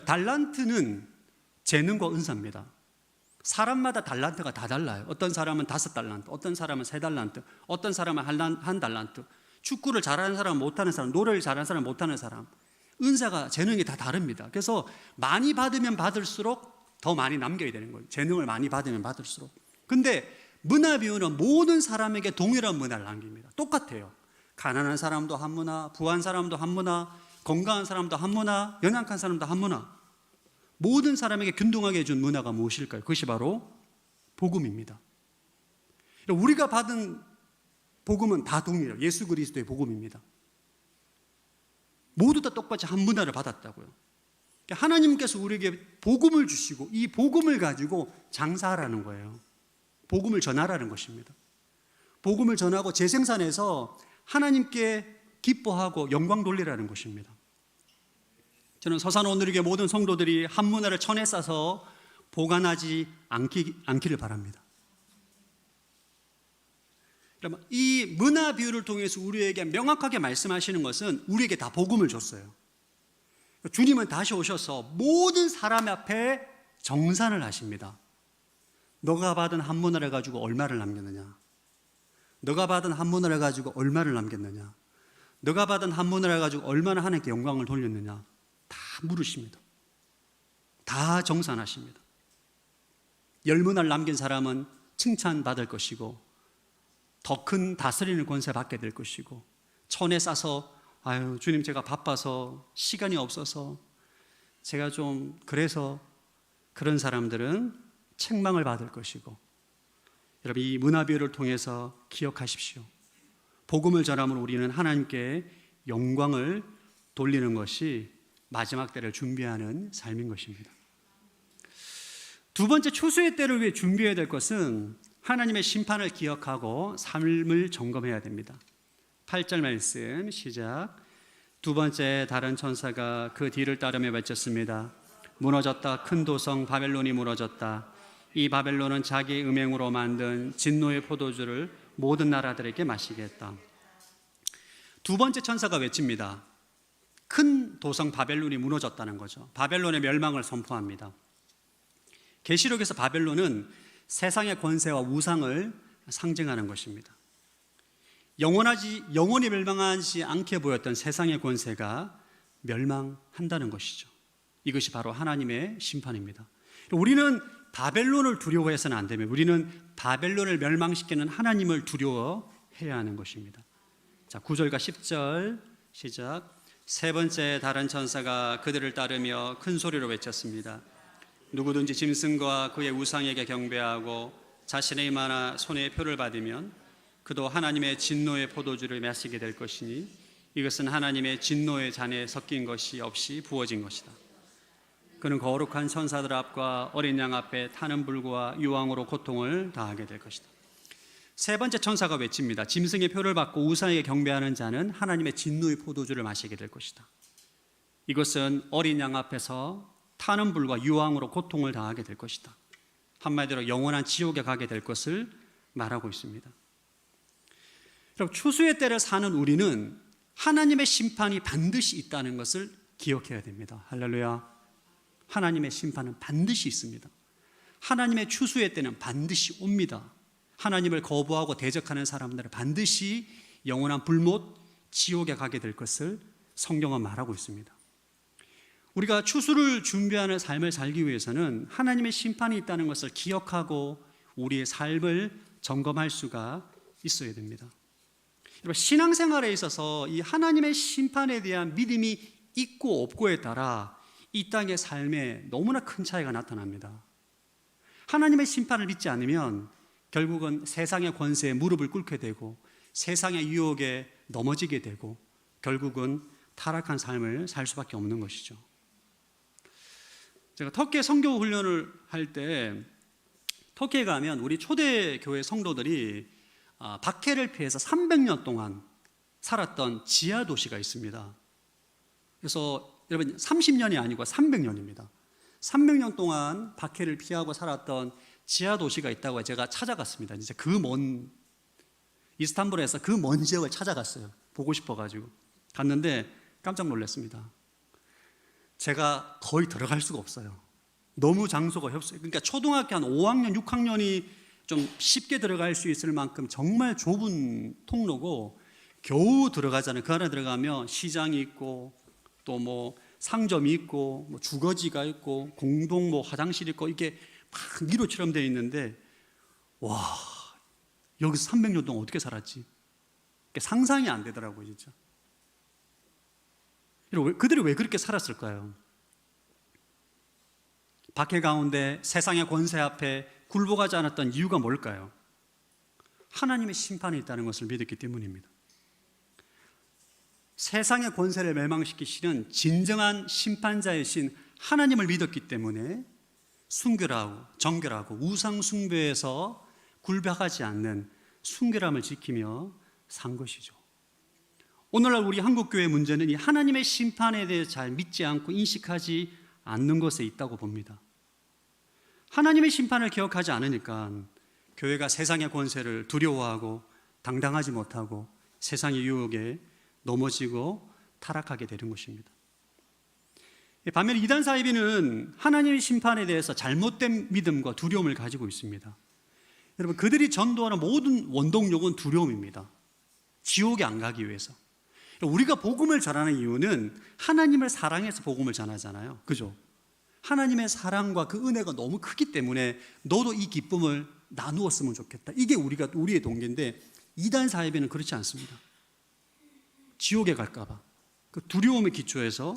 달란트는 재능과 은사입니다. 사람마다 달란트가 다 달라요. 어떤 사람은 5달란트, 어떤 사람은 3달란트, 어떤 사람은 한 달란트. 축구를 잘하는 사람, 못하는 사람, 노래를 잘하는 사람, 못하는 사람. 은사가, 재능이 다 다릅니다. 그래서 많이 받으면 받을수록 더 많이 남겨야 되는 거예요. 재능을 많이 받으면 받을수록. 근데 문화비유는 모든 사람에게 동일한 문화를 남깁니다. 똑같아요. 가난한 사람도 한 문화, 부한 사람도 한 문화, 건강한 사람도 한 문화, 연약한 사람도 한 문화. 모든 사람에게 균등하게 해준 문화가 무엇일까요? 그것이 바로 복음입니다. 우리가 받은 복음은 다 동일해요. 예수 그리스도의 복음입니다. 모두 다 똑같이 한 문화를 받았다고요. 하나님께서 우리에게 복음을 주시고 이 복음을 가지고 장사하라는 거예요. 복음을 전하라는 것입니다. 복음을 전하고 재생산해서 하나님께 기뻐하고 영광 돌리라는 것입니다. 저는 서산오늘교회 모든 성도들이 한 문화를 천에 싸서 보관하지 않기를 바랍니다. 그러면 이 문화 비유를 통해서 우리에게 명확하게 말씀하시는 것은 우리에게 다 복음을 줬어요. 주님은 다시 오셔서 모든 사람 앞에 정산을 하십니다. 너가 받은 한 문화를 가지고 얼마를 남겼느냐? 너가 받은 한 문화를 가지고 얼마를 남겼느냐? 너가 받은 한 문화를 가지고 얼마나 하나님께 영광을 돌렸느냐? 다 물으십니다. 다 정산하십니다. 10문화를 남긴 사람은 칭찬받을 것이고 더 큰 다스리는 권세 받게 될 것이고, 천에 싸서 아유 주님 제가 바빠서 시간이 없어서 제가 좀 그래서 그런 사람들은 책망을 받을 것이고, 여러분 이 문화비유를 통해서 기억하십시오. 복음을 전하면 우리는 하나님께 영광을 돌리는 것이 마지막 때를 준비하는 삶인 것입니다. 두 번째, 추수의 때를 위해 준비해야 될 것은 하나님의 심판을 기억하고 삶을 점검해야 됩니다. 8절 말씀 시작. 두 번째 다른 천사가 그 뒤를 따르며 외쳤습니다. 무너졌다. 큰 도성 바벨론이 무너졌다. 이 바벨론은 자기 음행으로 만든 진노의 포도주를 모든 나라들에게 마시게 했다. 두 번째 천사가 외칩니다. 큰 도성 바벨론이 무너졌다는 거죠. 바벨론의 멸망을 선포합니다. 계시록에서 바벨론은 세상의 권세와 우상을 상징하는 것입니다. 영원히 멸망하지 않게 보였던 세상의 권세가 멸망한다는 것이죠. 이것이 바로 하나님의 심판입니다. 우리는 바벨론을 두려워해서는 안 됩니다. 우리는 바벨론을 멸망시키는 하나님을 두려워해야 하는 것입니다. 자, 9절과 10절 시작. 세 번째 다른 천사가 그들을 따르며 큰 소리로 외쳤습니다. 누구든지 짐승과 그의 우상에게 경배하고 자신의 마나 손에 표를 받으면 그도 하나님의 진노의 포도주를 마시게 될 것이니 이것은 하나님의 진노의 잔에 섞인 것이 없이 부어진 것이다. 그는 거룩한 천사들 앞과 어린 양 앞에 타는 불과 유황으로 고통을 당하게 될 것이다. 세 번째 천사가 외칩니다. 짐승의 표를 받고 우상에게 경배하는 자는 하나님의 진노의 포도주를 마시게 될 것이다. 이것은 어린 양 앞에서 타는 불과 유황으로 고통을 당하게 될 것이다. 한마디로 영원한 지옥에 가게 될 것을 말하고 있습니다. 여러분, 추수의 때를 사는 우리는 하나님의 심판이 반드시 있다는 것을 기억해야 됩니다. 할렐루야. 하나님의 심판은 반드시 있습니다. 하나님의 추수의 때는 반드시 옵니다. 하나님을 거부하고 대적하는 사람들은 반드시 영원한 불못 지옥에 가게 될 것을 성경은 말하고 있습니다. 우리가 추수를 준비하는 삶을 살기 위해서는 하나님의 심판이 있다는 것을 기억하고 우리의 삶을 점검할 수가 있어야 됩니다. 여러분, 신앙생활에 있어서 이 하나님의 심판에 대한 믿음이 있고 없고에 따라 이 땅의 삶에 너무나 큰 차이가 나타납니다. 하나님의 심판을 믿지 않으면 결국은 세상의 권세에 무릎을 꿇게 되고 세상의 유혹에 넘어지게 되고 결국은 타락한 삶을 살 수밖에 없는 것이죠. 제가 터키에 선교 훈련을 할 때 터키에 가면 우리 초대교회 성도들이 박해를 피해서 300년 동안 살았던 지하 도시가 있습니다. 그래서 여러분 30년이 아니고 300년입니다. 300년 동안 박해를 피하고 살았던 지하 도시가 있다고 제가 찾아갔습니다. 진짜 그 먼 이스탄불에서 그 먼 지역을 찾아갔어요. 보고 싶어가지고 갔는데 깜짝 놀랐습니다. 제가 거의 들어갈 수가 없어요. 너무 장소가 협소해요. 그러니까 초등학교 한 5학년, 6학년이 좀 쉽게 들어갈 수 있을 만큼 정말 좁은 통로고 겨우 들어가잖아요. 그 안에 들어가면 시장이 있고 또 뭐 상점이 있고 뭐 주거지가 있고 공동 뭐 화장실이 있고 이게 막 미로처럼 되어 있는데 와, 여기서 300년 동안 어떻게 살았지? 상상이 안 되더라고요, 진짜. 그들이 왜 그렇게 살았을까요? 박해 가운데 세상의 권세 앞에 굴복하지 않았던 이유가 뭘까요? 하나님의 심판이 있다는 것을 믿었기 때문입니다. 세상의 권세를 멸망시키시는 진정한 심판자이신 하나님을 믿었기 때문에 순결하고 정결하고 우상 숭배에서 굴복하지 않는 순결함을 지키며 산 것이죠. 오늘날 우리 한국교회의 문제는 이 하나님의 심판에 대해 잘 믿지 않고 인식하지 않는 것에 있다고 봅니다. 하나님의 심판을 기억하지 않으니까 교회가 세상의 권세를 두려워하고 당당하지 못하고 세상의 유혹에 넘어지고 타락하게 되는 것입니다. 반면 이단 사이비는 하나님의 심판에 대해서 잘못된 믿음과 두려움을 가지고 있습니다. 여러분, 그들이 전도하는 모든 원동력은 두려움입니다. 지옥에 안 가기 위해서. 우리가 복음을 전하는 이유는 하나님을 사랑해서 복음을 전하잖아요. 그죠? 하나님의 사랑과 그 은혜가 너무 크기 때문에 너도 이 기쁨을 나누었으면 좋겠다. 이게 우리의 동기인데 이단 사이비는 그렇지 않습니다. 지옥에 갈까봐 그 두려움에 기초해서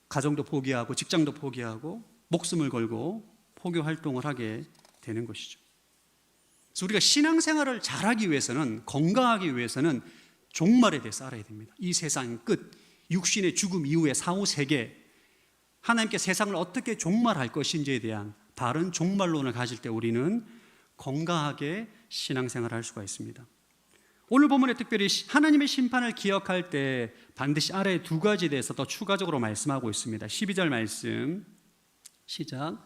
가정도 포기하고 직장도 포기하고 목숨을 걸고 포교 활동을 하게 되는 것이죠. 그래서 우리가 신앙생활을 잘하기 위해서는, 건강하기 위해서는 종말에 대해서 알아야 됩니다. 이 세상 끝, 육신의 죽음 이후의 사후 세계, 하나님께 세상을 어떻게 종말할 것인지에 대한 바른 종말론을 가질 때 우리는 건강하게 신앙생활을 할 수가 있습니다. 오늘 본문에 특별히 하나님의 심판을 기억할 때 반드시 아래 두 가지에 대해서 더 추가적으로 말씀하고 있습니다. 12절 말씀 시작.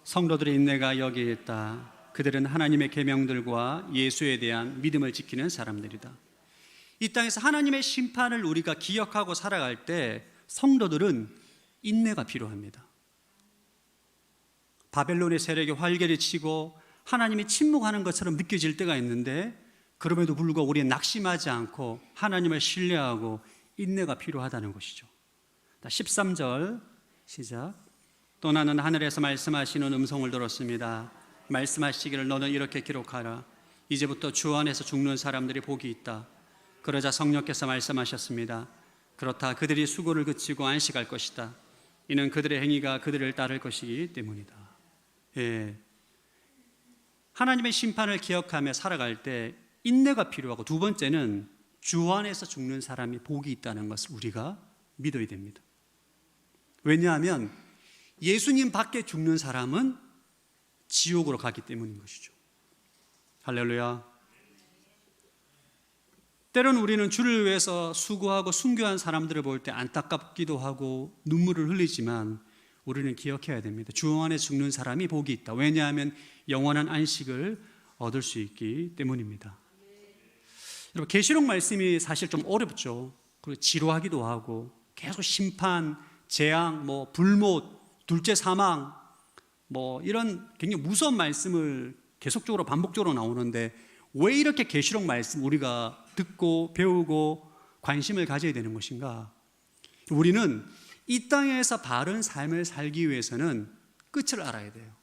성도들의 인내가 여기에 있다. 그들은 하나님의 계명들과 예수에 대한 믿음을 지키는 사람들이다. 이 땅에서 하나님의 심판을 우리가 기억하고 살아갈 때 성도들은 인내가 필요합니다. 바벨론의 세력이 활개를 치고 하나님이 침묵하는 것처럼 느껴질 때가 있는데 그럼에도 불구하고 우리는 낙심하지 않고 하나님을 신뢰하고 인내가 필요하다는 것이죠. 13절 시작. 또 나는 하늘에서 말씀하시는 음성을 들었습니다. 말씀하시기를 너는 이렇게 기록하라. 이제부터 주 안에서 죽는 사람들이 복이 있다. 그러자 성령께서 말씀하셨습니다. 그렇다. 그들이 수고를 그치고 안식할 것이다. 이는 그들의 행위가 그들을 따를 것이기 때문이다. 예. 하나님의 심판을 기억하며 살아갈 때 인내가 필요하고 두 번째는 주 안에서 죽는 사람이 복이 있다는 것을 우리가 믿어야 됩니다. 왜냐하면 예수님 밖에 죽는 사람은 지옥으로 가기 때문인 것이죠. 할렐루야. 때로는 우리는 주를 위해서 수고하고 순교한 사람들을 볼 때 안타깝기도 하고 눈물을 흘리지만 우리는 기억해야 됩니다. 주 안에 죽는 사람이 복이 있다. 왜냐하면 영원한 안식을 얻을 수 있기 때문입니다. 여러분, 계시록 말씀이 사실 좀 어렵죠. 그리고 지루하기도 하고 계속 심판, 재앙, 뭐 불못, 둘째 사망, 뭐 이런 굉장히 무서운 말씀을 계속적으로 반복적으로 나오는데 왜 이렇게 계시록 말씀 우리가 듣고 배우고 관심을 가져야 되는 것인가? 우리는 이 땅에서 바른 삶을 살기 위해서는 끝을 알아야 돼요.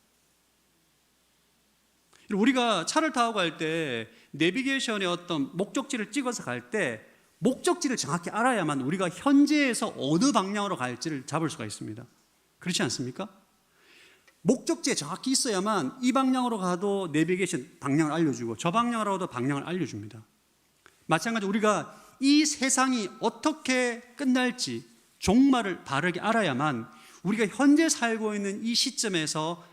우리가 차를 타고 갈 때 내비게이션의 어떤 목적지를 찍어서 갈 때 목적지를 정확히 알아야만 우리가 현재에서 어느 방향으로 갈지를 잡을 수가 있습니다. 그렇지 않습니까? 목적지에 정확히 있어야만 이 방향으로 가도 내비게이션 방향을 알려주고 저 방향으로 가도 방향을 알려줍니다. 마찬가지로 우리가 이 세상이 어떻게 끝날지 종말을 바르게 알아야만 우리가 현재 살고 있는 이 시점에서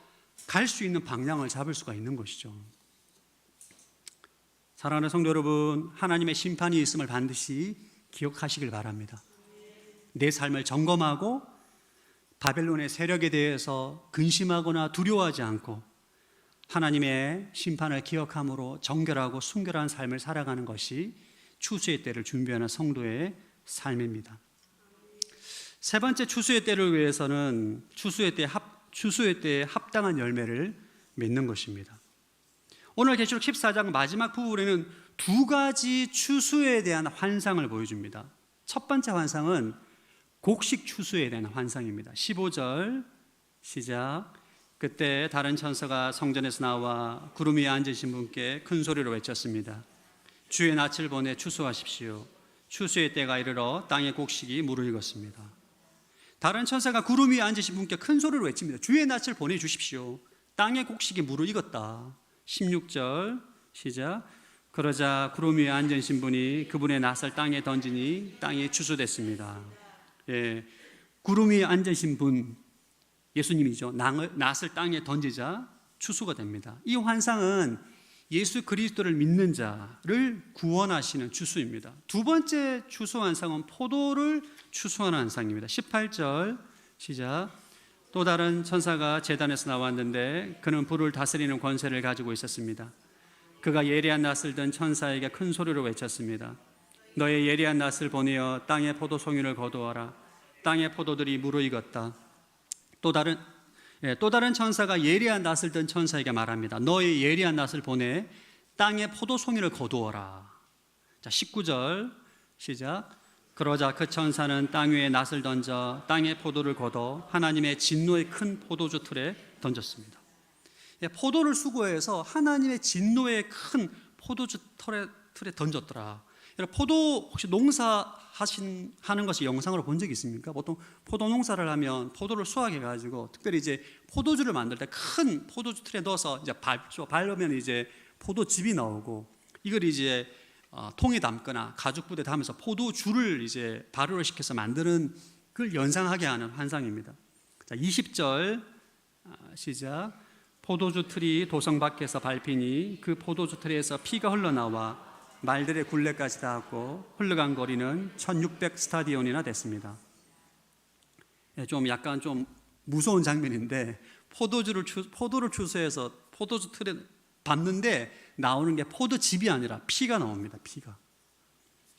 갈 수 있는 방향을 잡을 수가 있는 것이죠. 사랑하는 성도 여러분, 하나님의 심판이 있음을 반드시 기억하시길 바랍니다. 내 삶을 점검하고 바벨론의 세력에 대해서 근심하거나 두려워하지 않고 하나님의 심판을 기억함으로 정결하고 순결한 삶을 살아가는 것이 추수의 때를 준비하는 성도의 삶입니다. 세 번째, 추수의 때를 위해서는 추수의 때에 합당한 열매를 맺는 것입니다. 오늘 계시록 14장 마지막 부분에는 두 가지 추수에 대한 환상을 보여줍니다. 첫 번째 환상은 곡식 추수에 대한 환상입니다. 15절 시작. 그때 다른 천사가 성전에서 나와 구름 위에 앉으신 분께 큰 소리로 외쳤습니다. 주의 낯을 보내 추수하십시오. 추수의 때가 이르러 땅의 곡식이 무르익었습니다. 다른 천사가 구름 위에 앉으신 분께 큰 소리로 외칩니다. 주의 낯을 보내주십시오. 땅의 곡식이 무르익었다. 16절 시작. 그러자 구름 위에 앉으신 분이 그분의 낯을 땅에 던지니 땅이 추수됐습니다. 예, 구름 위에 앉으신 분 예수님이죠. 낯을 땅에 던지자 추수가 됩니다. 이 환상은 예수 그리스도를 믿는 자를 구원하시는 추수입니다. 두 번째 추수 환상은 포도를 추수하는 환상입니다. 18절 시작. 또 다른 천사가 제단에서 나왔는데 그는 불을 다스리는 권세를 가지고 있었습니다. 그가 예리한 낫을 든 천사에게 큰 소리로 외쳤습니다. 너의 예리한 낫을 보내어 땅의 포도송이를 거두어라. 땅의 포도들이 무르익었다. 또 다른 천사가 예리한 낫을 든 천사에게 말합니다. 너의 예리한 낫을 보내 땅의 포도송이를 거두어라. 자, 19절 시작. 그러자 그 천사는 땅 위에 낫을 던져 땅의 포도를 거둬 하나님의 진노의 큰 포도주 틀에 던졌습니다. 포도를 수거해서 하나님의 진노의 큰 포도주 틀에 던졌더라. 포도 혹시 하는 것이 영상으로 본 적이 있습니까? 보통 포도 농사를 하면 포도를 수확해 가지고 특별히 이제 포도주를 만들 때 큰 포도주 틀에 넣어서 이제 밟으면 이제 포도즙이 나오고 이걸 이제 통에 담거나 가죽부대에 담아서 포도주를 이제 발효를 시켜서 만드는 그걸 연상하게 하는 환상입니다. 자, 20절 시작. 포도주 틀이 도성 밖에서 밟히니 그 포도주 틀에서 피가 흘러나와 말들의 굴레까지 닿았고 흘러간 거리는 1600 스타디온이나 됐습니다. 좀 약간 좀 무서운 장면인데 포도를 추수해서 포도주 틀에 밟는데 나오는 게 포도즙이 아니라 피가 나옵니다.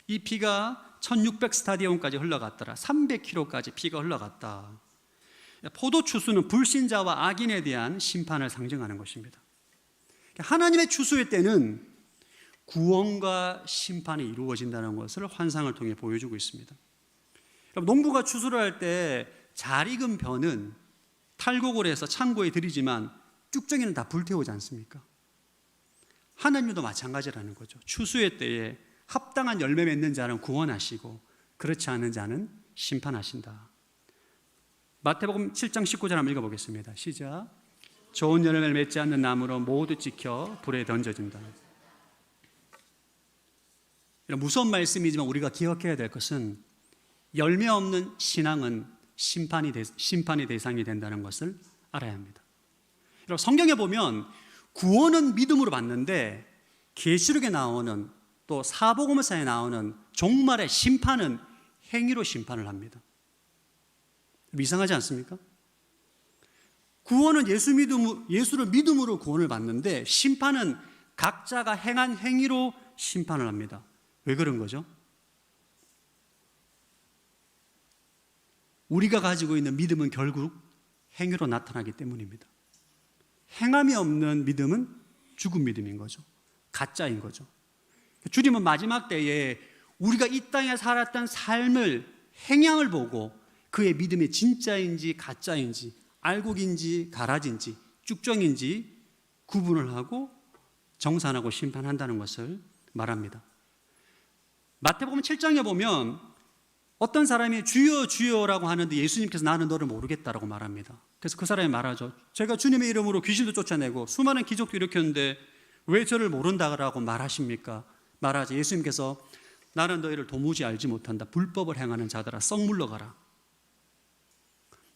이 피가 1600 스타디온까지 흘러갔더라. 300km까지 피가 흘러갔다. 포도 추수는 불신자와 악인에 대한 심판을 상징하는 것입니다. 하나님의 추수의 때는 구원과 심판이 이루어진다는 것을 환상을 통해 보여주고 있습니다. 농부가 추수를 할 때 잘 익은 벼는 탈곡을 해서 창고에 들이지만 쭉정이는 다 불태우지 않습니까? 하나님도 마찬가지라는 거죠. 추수의 때에 합당한 열매 맺는 자는 구원하시고 그렇지 않은 자는 심판하신다. 마태복음 7장 19절 한번 읽어보겠습니다. 시작. 좋은 열매를 맺지 않는 나무로 모두 찍혀 불에 던져진다. 이런 무서운 말씀이지만 우리가 기억해야 될 것은 열매 없는 신앙은 심판의 대상이 된다는 것을 알아야 합니다. 여러분, 성경에 보면 구원은 믿음으로 받는데 계시록에 나오는 또 사복음서에 나오는 종말의 심판은 행위로 심판을 합니다. 이상하지 않습니까? 구원은 예수를 믿음으로 구원을 받는데 심판은 각자가 행한 행위로 심판을 합니다. 왜 그런 거죠? 우리가 가지고 있는 믿음은 결국 행위로 나타나기 때문입니다. 행함이 없는 믿음은 죽은 믿음인 거죠. 가짜인 거죠. 주님은 마지막 때에 우리가 이 땅에 살았던 삶을 행향을 보고 그의 믿음이 진짜인지 가짜인지 알곡인지 가라지인지 쭉정인지 구분을 하고 정산하고 심판한다는 것을 말합니다. 마태복음 7장에 보면 어떤 사람이 주여 주여라고 하는데 예수님께서 나는 너를 모르겠다라고 말합니다. 그래서 그 사람이 말하죠. 제가 주님의 이름으로 귀신도 쫓아내고 수많은 기적도 일으켰는데 왜 저를 모른다라고 말하십니까? 말하지. 예수님께서 나는 너희를 도무지 알지 못한다. 불법을 행하는 자들아 썩 물러가라.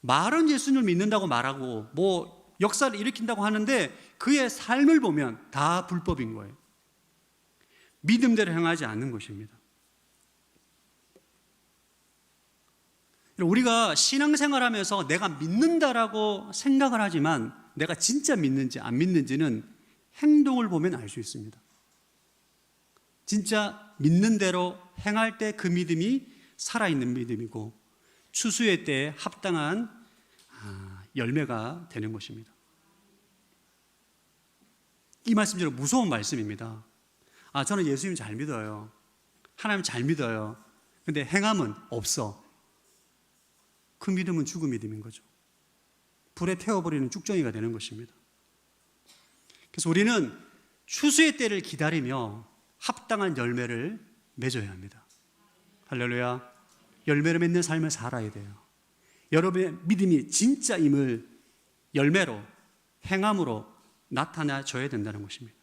말은 예수님을 믿는다고 말하고 뭐 역사를 일으킨다고 하는데 그의 삶을 보면 다 불법인 거예요. 믿음대로 행하지 않는 것입니다. 우리가 신앙생활하면서 내가 믿는다라고 생각을 하지만 내가 진짜 믿는지 안 믿는지는 행동을 보면 알 수 있습니다. 진짜 믿는 대로 행할 때 그 믿음이 살아있는 믿음이고 추수의 때에 합당한 열매가 되는 것입니다. 이 말씀처럼 무서운 말씀입니다. 저는 예수님 잘 믿어요. 하나님 잘 믿어요. 근데 행함은 없어. 그 믿음은 죽은 믿음인 거죠. 불에 태워버리는 쭉정이가 되는 것입니다. 그래서 우리는 추수의 때를 기다리며 합당한 열매를 맺어야 합니다. 할렐루야. 열매를 맺는 삶을 살아야 돼요. 여러분의 믿음이 진짜임을 열매로, 행함으로 나타나줘야 된다는 것입니다.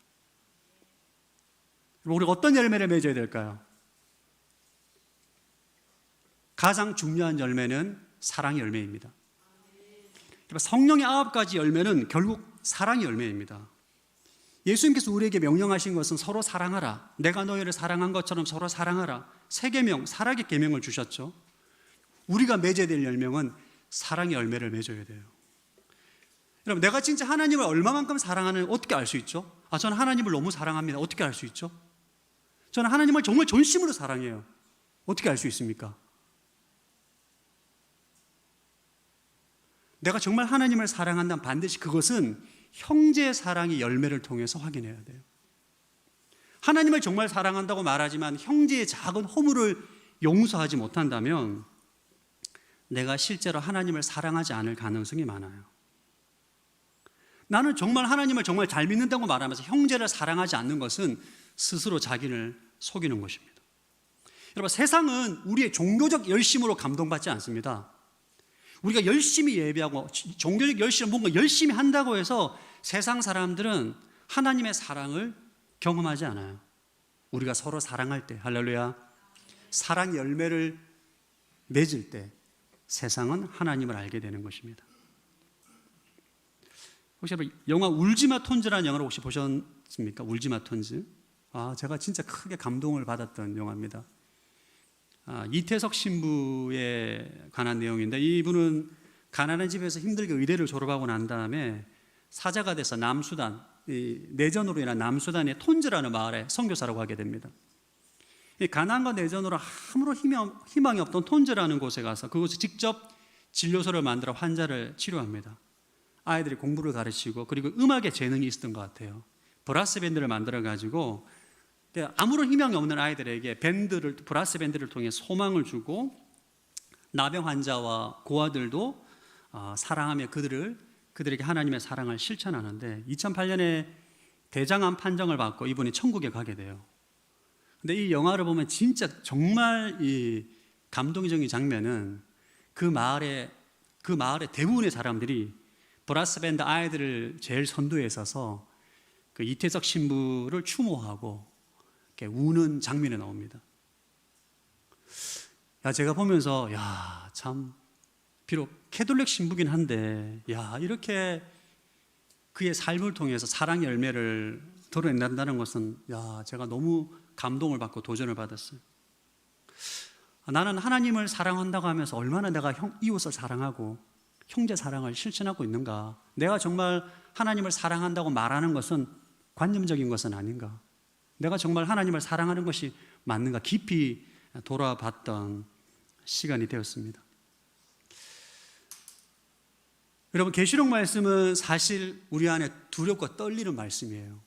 우리가 어떤 열매를 맺어야 될까요? 가장 중요한 열매는 사랑의 열매입니다. 성령의 9가지 열매는 결국 사랑의 열매입니다. 예수님께서 우리에게 명령하신 것은 서로 사랑하라. 내가 너희를 사랑한 것처럼 서로 사랑하라. 3계명, 사랑의 계명을 주셨죠. 우리가 맺어야 될 열매는 사랑의 열매를 맺어야 돼요. 여러분, 내가 진짜 하나님을 얼마만큼 사랑하는 어떻게 알 수 있죠? 저는 하나님을 너무 사랑합니다. 어떻게 알 수 있죠? 저는 하나님을 정말 전심으로 사랑해요. 어떻게 알 수 있습니까? 내가 정말 하나님을 사랑한다면 반드시 그것은 형제의 사랑의 열매를 통해서 확인해야 돼요. 하나님을 정말 사랑한다고 말하지만 형제의 작은 허물을 용서하지 못한다면 내가 실제로 하나님을 사랑하지 않을 가능성이 많아요. 나는 정말 하나님을 정말 잘 믿는다고 말하면서 형제를 사랑하지 않는 것은 스스로 자기를 속이는 것입니다. 여러분, 세상은 우리의 종교적 열심으로 감동받지 않습니다. 우리가 열심히 예배하고 종교적 열심을 뭔가 열심히 한다고 해서 세상 사람들은 하나님의 사랑을 경험하지 않아요. 우리가 서로 사랑할 때, 할렐루야, 사랑 열매를 맺을 때 세상은 하나님을 알게 되는 것입니다. 혹시 영화 울지마 톤즈라는 영화를 혹시 보셨습니까? 울지마 톤즈. 제가 진짜 크게 감동을 받았던 영화입니다. 이태석 신부에 관한 내용인데, 이분은 가난한 집에서 힘들게 의대를 졸업하고 난 다음에 사자가 돼서 남수단, 내전으로 인한 남수단의 톤즈라는 마을에 선교사라고 하게 됩니다. 이 가난과 내전으로 아무런 희망이 없던 톤즈라는 곳에 가서 그곳에 직접 진료소를 만들어 환자를 치료합니다. 아이들이 공부를 가르치고, 그리고 음악에 재능이 있었던 것 같아요. 브라스 밴드를 만들어 가지고 아무런 희망이 없는 아이들에게 브라스 밴드를 통해 소망을 주고, 나병 환자와 고아들도 사랑하며 그들에게 하나님의 사랑을 실천하는데, 2008년에 대장암 판정을 받고 이분이 천국에 가게 돼요. 근데 이 영화를 보면 진짜 정말 이 감동적인 장면은 그 마을의 대부분의 사람들이 브라스 밴드 아이들을 제일 선두에 서서 그 이태석 신부를 추모하고 이렇게 우는 장면이 나옵니다. 제가 보면서 참 비록 캐톨릭 신부긴 한데 이렇게 그의 삶을 통해서 사랑의 열매를 드러낸다는 것은 제가 너무 감동을 받고 도전을 받았어요. 나는 하나님을 사랑한다고 하면서 얼마나 내가 이웃을 사랑하고 형제 사랑을 실천하고 있는가? 내가 정말 하나님을 사랑한다고 말하는 것은 관념적인 것은 아닌가? 내가 정말 하나님을 사랑하는 것이 맞는가? 깊이 돌아봤던 시간이 되었습니다. 여러분, 계시록 말씀은 사실 우리 안에 두렵고 떨리는 말씀이에요.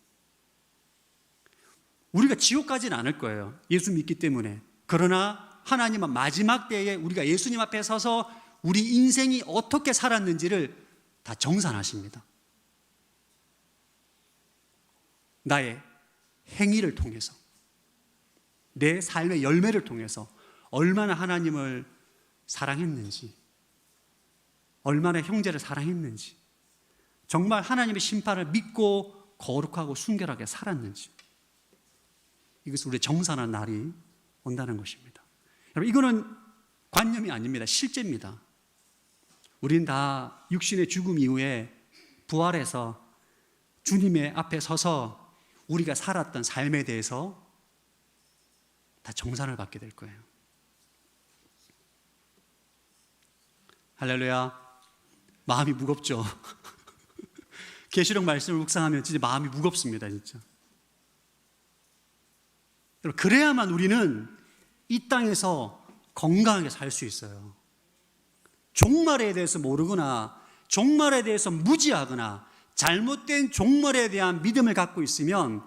우리가 지옥 가지는 않을 거예요. 예수 믿기 때문에. 그러나 하나님은 마지막 때에 우리가 예수님 앞에 서서 우리 인생이 어떻게 살았는지를 다 정산하십니다. 나의 행위를 통해서, 내 삶의 열매를 통해서 얼마나 하나님을 사랑했는지, 얼마나 형제를 사랑했는지, 정말 하나님의 심판을 믿고 거룩하고 순결하게 살았는지, 이것을 우리 정산한 날이 온다는 것입니다. 여러분, 이거는 관념이 아닙니다. 실제입니다. 우린 다 육신의 죽음 이후에 부활해서 주님의 앞에 서서 우리가 살았던 삶에 대해서 다 정산을 받게 될 거예요. 할렐루야. 마음이 무겁죠. 계시록 말씀을 묵상하면 진짜 마음이 무겁습니다, 진짜. 그래야만 우리는 이 땅에서 건강하게 살 수 있어요. 종말에 대해서 모르거나 종말에 대해서 무지하거나 잘못된 종말에 대한 믿음을 갖고 있으면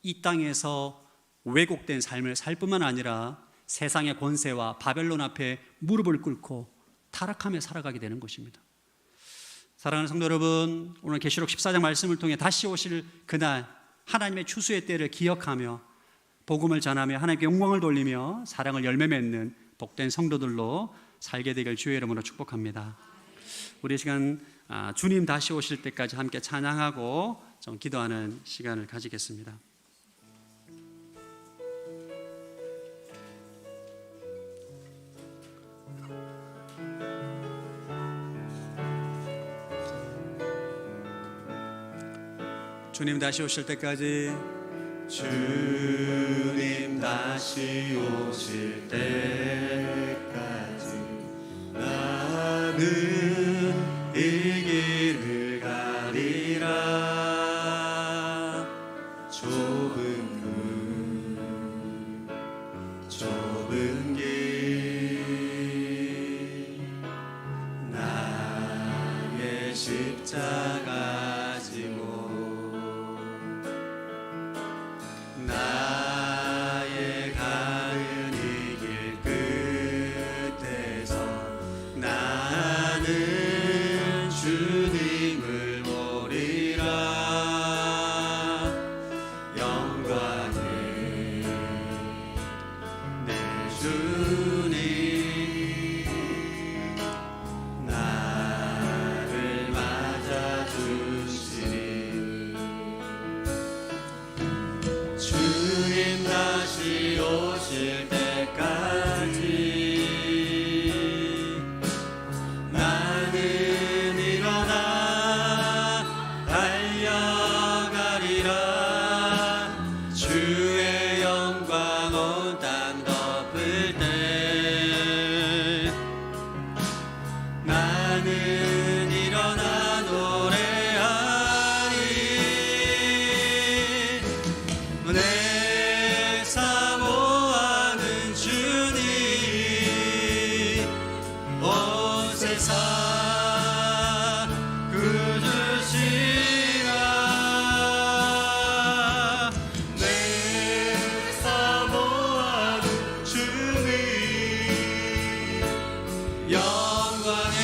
이 땅에서 왜곡된 삶을 살 뿐만 아니라 세상의 권세와 바벨론 앞에 무릎을 꿇고 타락하며 살아가게 되는 것입니다. 사랑하는 성도 여러분, 오늘 계시록 14장 말씀을 통해 다시 오실 그날 하나님의 추수의 때를 기억하며 복음을 전하며 하나님께 영광을 돌리며 사랑을 열매 맺는 복된 성도들로 살게 되길 주의 이름으로 축복합니다. 우리 시간 주님 다시 오실 때까지 함께 찬양하고 좀 기도하는 시간을 가지겠습니다. 주님 다시 오실 때까지, 주님 다시 오실 때까지 나는 이 길을 가리라. 좁은 길 나의 십자가 지고 나의 가는 이 길 끝에서 나는 주님을 보리라. 영광의 내 주님 나를 맞아주시리. 주님 다시 오실 때까지 나는 일어나 달려가리라. 주의 영광 온 땅 덮을 때 나는 일어나 노래하리. 내 사모하는 주님 온 세상 그주시라. 내 사모하는 주님 영광의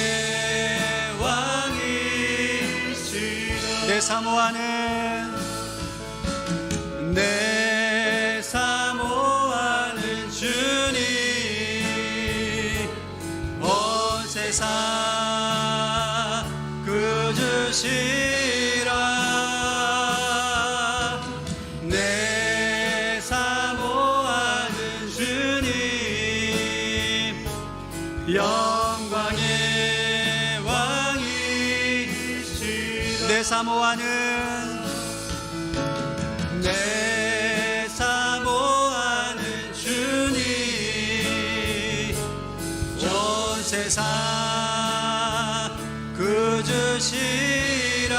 왕이시라. 내 사모하는 주님 온 세상 그주시라. 내 사모하는 주님 영광의 왕이시라. 내 사모하는 주님 온 세상 그주시라.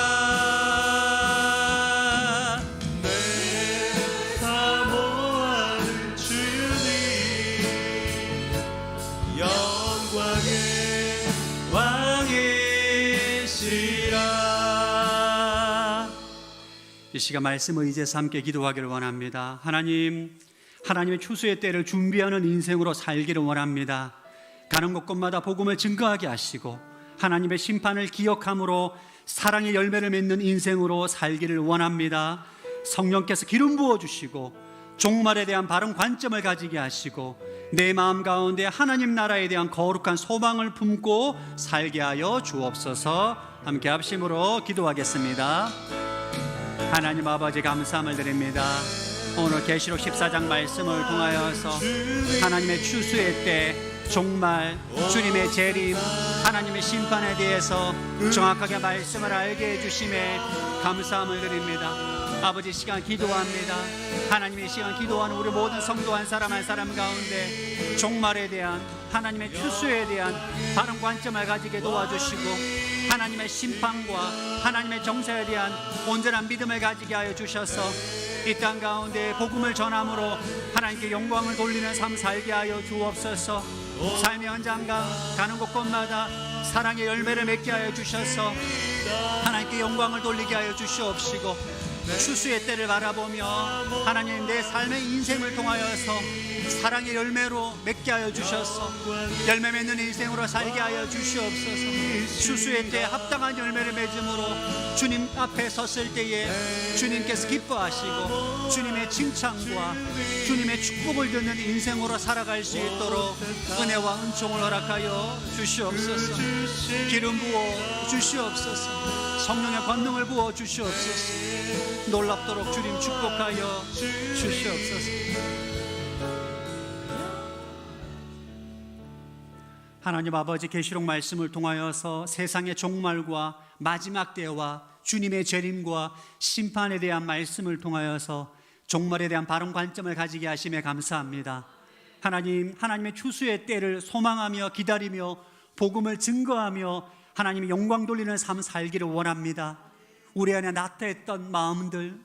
내 사모하는 주님 영광의 왕이시라. 이 시간 말씀을 의지해서 함께 기도하기를 원합니다. 하나님, 하나님의 추수의 때를 준비하는 인생으로 살기를 원합니다. 가는 곳곳마다 복음을 증거하게 하시고 하나님의 심판을 기억함으로 사랑의 열매를 맺는 인생으로 살기를 원합니다. 성령께서 기름 부어주시고 종말에 대한 바른 관점을 가지게 하시고 내 마음 가운데 하나님 나라에 대한 거룩한 소망을 품고 살게 하여 주옵소서. 함께 합심으로 기도하겠습니다. 하나님 아버지 감사함을 드립니다. 오늘 계시록 14장 말씀을 통하여서 하나님의 추수의 때, 종말, 주님의 재림, 하나님의 심판에 대해서 정확하게 말씀을 알게 해주심에 감사함을 드립니다. 아버지, 시간 기도합니다. 하나님의 시간 기도하는 우리 모든 성도 한 사람 한 사람 가운데 종말에 대한 하나님의 추수에 대한 바른 관점을 가지게 도와주시고 하나님의 심판과 하나님의 정사에 대한 온전한 믿음을 가지게 하여 주셔서 이 땅 가운데 복음을 전함으로 하나님께 영광을 돌리는 삶 살게 하여 주옵소서. 삶의 현장과 가는 곳곳마다 사랑의 열매를 맺게 하여 주셔서 하나님께 영광을 돌리게 하여 주시옵시고 추수의 때를 바라보며 하나님 내 삶의 인생을 통하여서 사랑의 열매로 맺게 하여 주셔서 열매 맺는 인생으로 살게 하여 주시옵소서. 추수의 때 합당한 열매를 맺음으로 주님 앞에 섰을 때에 주님께서 기뻐하시고 주님의 칭찬과 주님의 축복을 듣는 인생으로 살아갈 수 있도록 은혜와 은총을 허락하여 주시옵소서. 기름 부어 주시옵소서. 성령의 권능을 부어 주시옵소서. 놀랍도록 주님 축복하여 주시옵소서. 하나님 아버지 계시록 말씀을 통하여서 세상의 종말과 마지막 때와 주님의 재림과 심판에 대한 말씀을 통하여서 종말에 대한 바른 관점을 가지게 하심에 감사합니다. 하나님, 하나님의 추수의 때를 소망하며 기다리며 복음을 증거하며 하나님의 영광 돌리는 삶 살기를 원합니다. 우리 안에 나태했던 마음들,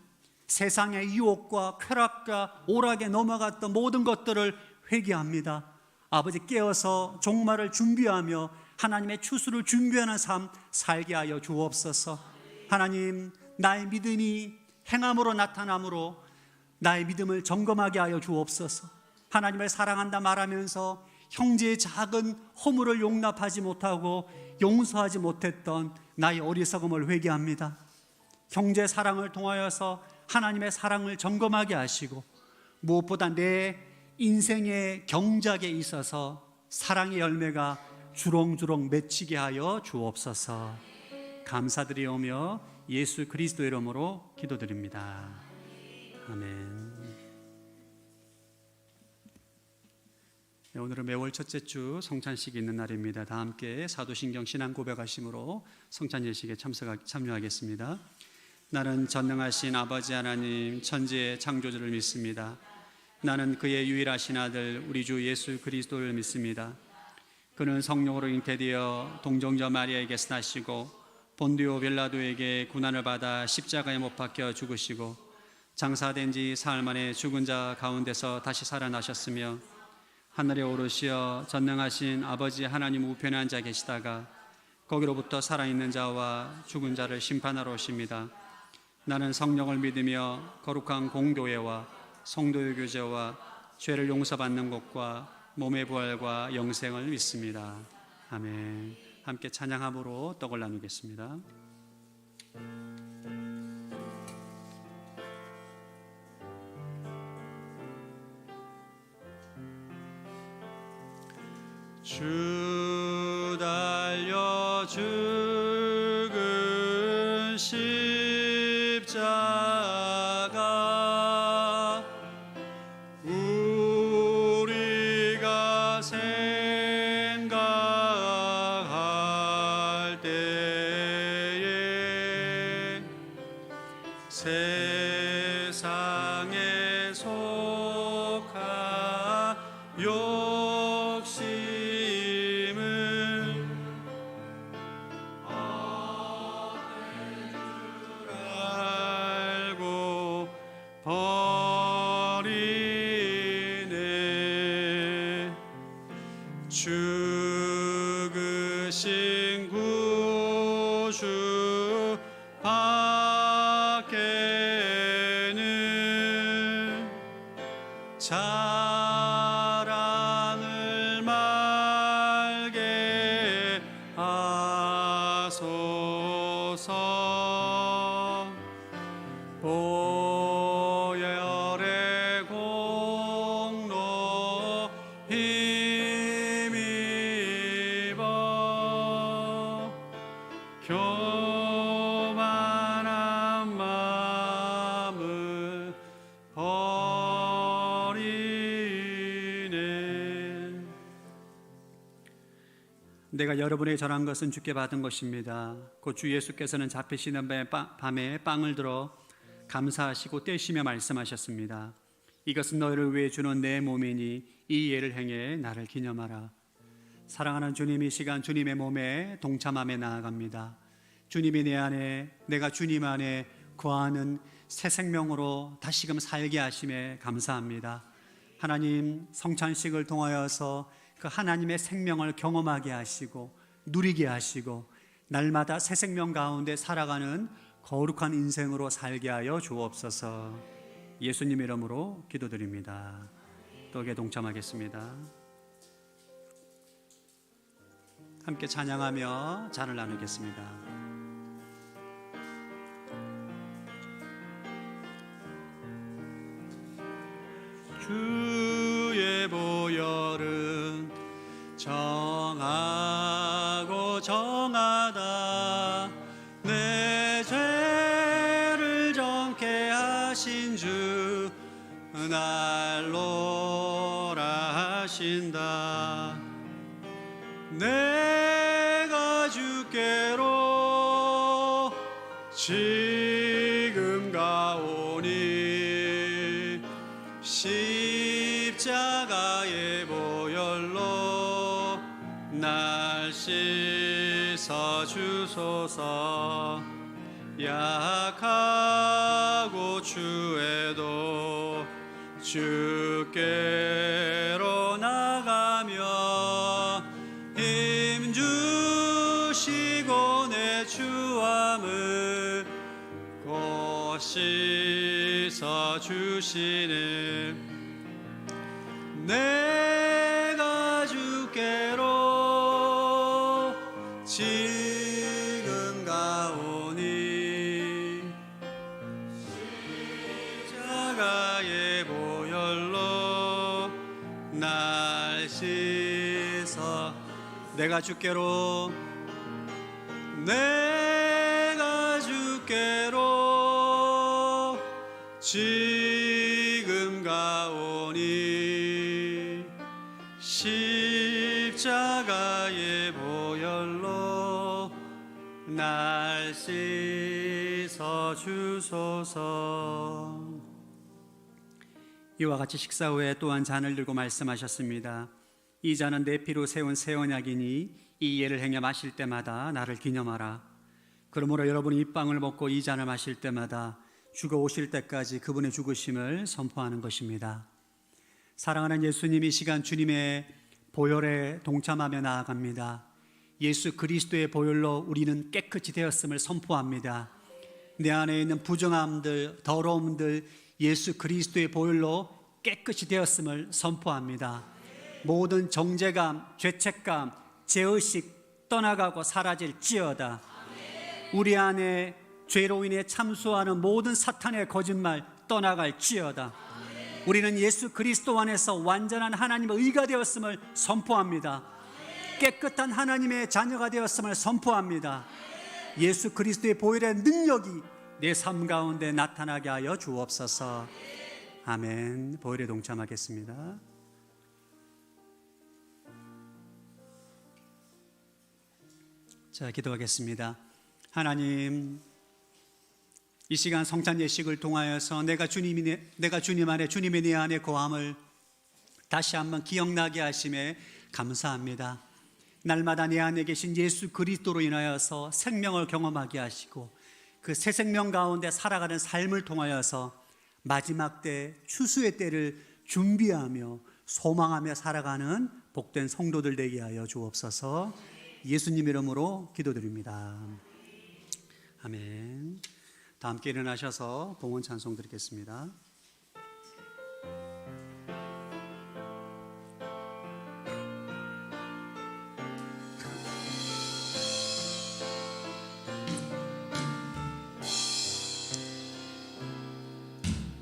세상의 유혹과 쾌락과 오락에 넘어갔던 모든 것들을 회개합니다. 아버지 깨어서 종말을 준비하며 하나님의 추수를 준비하는 삶 살게 하여 주옵소서. 하나님, 나의 믿음이 행함으로 나타남으로 나의 믿음을 점검하게 하여 주옵소서. 하나님을 사랑한다 말하면서 형제의 작은 허물을 용납하지 못하고 용서하지 못했던 나의 어리석음을 회개합니다. 형제 사랑을 통하여서 하나님의 사랑을 점검하게 하시고 무엇보다 내 인생의 경작에 있어서 사랑의 열매가 주렁주렁 맺히게 하여 주옵소서. 감사드리오며 예수 그리스도의 이름으로 기도드립니다. 아멘. 네, 오늘은 매월 첫째 주 성찬식이 있는 날입니다. 다 함께 사도신경 신앙 고백하심으로 성찬 예식에 참여하겠습니다. 나는 전능하신 아버지 하나님 천지의 창조주를 믿습니다. 나는 그의 유일하신 아들 우리 주 예수 그리스도를 믿습니다. 그는 성령으로 잉태되어 동정녀 마리아에게서 나시고 본디오 빌라도에게 고난을 받아 십자가에 못 박혀 죽으시고 장사된 지 사흘 만에 죽은 자 가운데서 다시 살아나셨으며 하늘에 오르시어 전능하신 아버지 하나님 우편에 앉아 계시다가 거기로부터 살아있는 자와 죽은 자를 심판하러 오십니다. 나는 성령을 믿으며 거룩한 공교회와 성도의 교제와 죄를 용서받는 것과 몸의 부활과 영생을 믿습니다. 아멘. 함께 찬양함으로 떡을 나누겠습니다. 주 달려 죽은 십자가 우리가 생각할 때에 세상에 속한 욕심을 얻을 줄 알고 버리네. 죽으신 구주 밖에는 자랑을 말게 하소서. 보혈의 공로 힘입어 교만한 마음을 버리네. 내가 여러분에게 전한 것은 주께 받은 것입니다. 곧 주 예수께서는 잡히시는 밤에 빵을 들어 감사하시고 떼시며 말씀하셨습니다. 이것은 너희를 위해 주는 내 몸이니 이 예를 행해 나를 기념하라. 사랑하는 주님, 이 시간 주님의 몸에 동참함에 나아갑니다. 주님이 내 안에, 내가 주님 안에 거하는 새 생명으로 다시금 살게 하심에 감사합니다. 하나님, 성찬식을 통하여서 그 하나님의 생명을 경험하게 하시고 누리게 하시고 날마다 새 생명 가운데 살아가는 거룩한 인생으로 살게 하여 주옵소서. 예수님 이름으로 기도드립니다. 떡에 동참하겠습니다. 함께 찬양하며 잔을 나누겠습니다. 주의 보혈은 정하고 정하다. 내 죄를 정케 하신 주 날로라 하신다. 내가 주께로 지금 가오니 십자가의 보혈로 날 씻어 주소서. 약하고 추해도 주께로 나가며 힘 주시고 내 추함을 곧 씻어 주시네. 내가 주께로 지금 가오니 십자가의 보혈로 날 씻어. 내가 주께로 지금 가오니 십자가의 보혈로 날 씻어 주소서. 이와 같이 식사 후에 또한 잔을 들고 말씀하셨습니다. 이 잔은 내 피로 세운 새 언약이니 이 예를 행해 마실 때마다 나를 기념하라. 그러므로 여러분이 이 빵을 먹고 이 잔을 마실 때마다 주가 오실 때까지 그분의 죽으심을 선포하는 것입니다. 사랑하는 예수님이 시간 주님의 보혈에 동참하며 나아갑니다. 예수 그리스도의 보혈로 우리는 깨끗이 되었음을 선포합니다. 내 안에 있는 부정함들, 더러움들 예수 그리스도의 보혈로 깨끗이 되었음을 선포합니다. 모든 정죄감, 죄책감, 죄의식 떠나가고 사라질지어다. 우리 안에 죄로 인해 참수하는 모든 사탄의 거짓말 떠나갈지어다. 우리는 예수 그리스도 안에서 완전한 하나님의 의가 되었음을 선포합니다. 깨끗한 하나님의 자녀가 되었음을 선포합니다. 예수 그리스도의 보혈의 능력이 내 삶 가운데 나타나게 하여 주옵소서. 아멘. 보혈에 동참하겠습니다. 자, 기도하겠습니다. 하나님, 이 시간 성찬 예식을 통하여서 내가 주님 안에, 주님의 내 안에 거함을 다시 한번 기억나게 하심에 감사합니다. 날마다 내 안에 계신 예수 그리스도로 인하여서 생명을 경험하게 하시고 그 새 생명 가운데 살아가는 삶을 통하여서 마지막 때, 추수의 때를 준비하며 소망하며 살아가는 복된 성도들 되게 하여 주옵소서. 예수님 이름으로 기도드립니다. 아멘. 다 함께 일어나셔서 봉헌 찬송 드리겠습니다.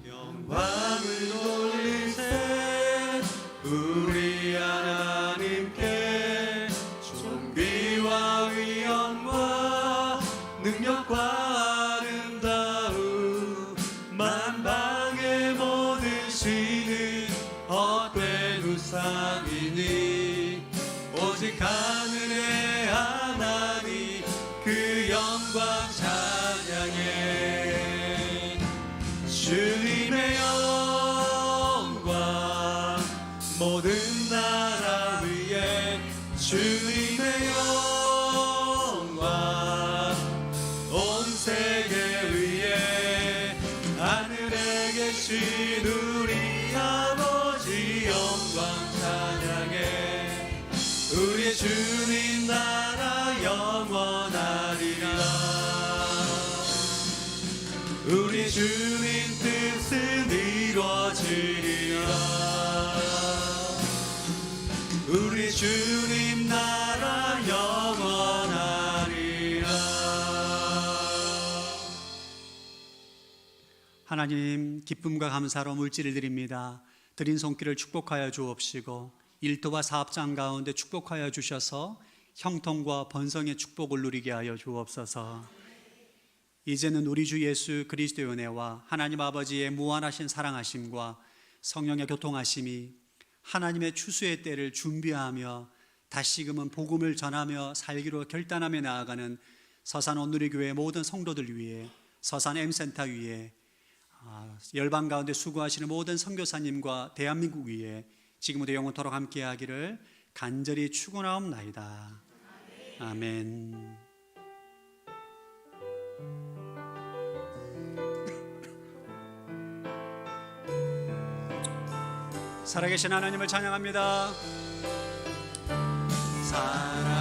영광을 돌리세 우리 하나님께 존귀와 위엄과 능력과 아름다움 만방의 모든 신은 헛된 우상이니 오직 하늘의 하나님 그 영광 찬양해. 주님의 영광 모든 나라 위에 주 주님 나라 영원하리라. 우리 주님 뜻은 이루어지리라. 우리 주님 나라 영원하리라. 하나님, 기쁨과 감사로 물질을 드립니다. 드린 손길을 축복하여 주옵시고 일터와 사업장 가운데 축복하여 주셔서 형통과 번성의 축복을 누리게 하여 주옵소서. 이제는 우리 주 예수 그리스도의 은혜와 하나님 아버지의 무한하신 사랑하심과 성령의 교통하심이 하나님의 추수의 때를 준비하며 다시금은 복음을 전하며 살기로 결단하며 나아가는 서산 온누리교회 모든 성도들 위해, 서산 M센터 위에, 열방 가운데 수고하시는 모든 선교사님과 대한민국 위에 지금부터 영원토록 함께하기를 간절히 축원하옵나이다. 아멘. 살아계신 하나님을 찬양합니다.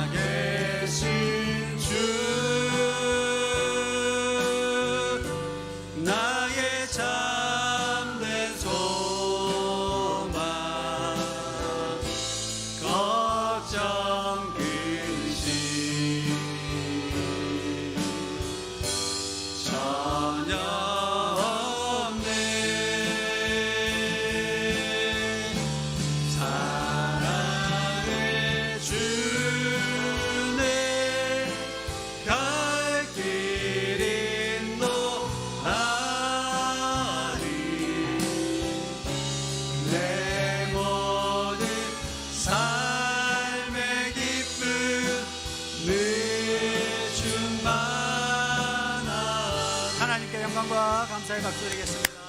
살아계신 주, 나의 참된 소망, 걱정 근심 전혀 없네. 사랑의 주네 갈 길이 노하리. 내 모든 삶의 기쁨 늦은 만화. 하나님께 영광과 감사의 박수 드리겠습니다.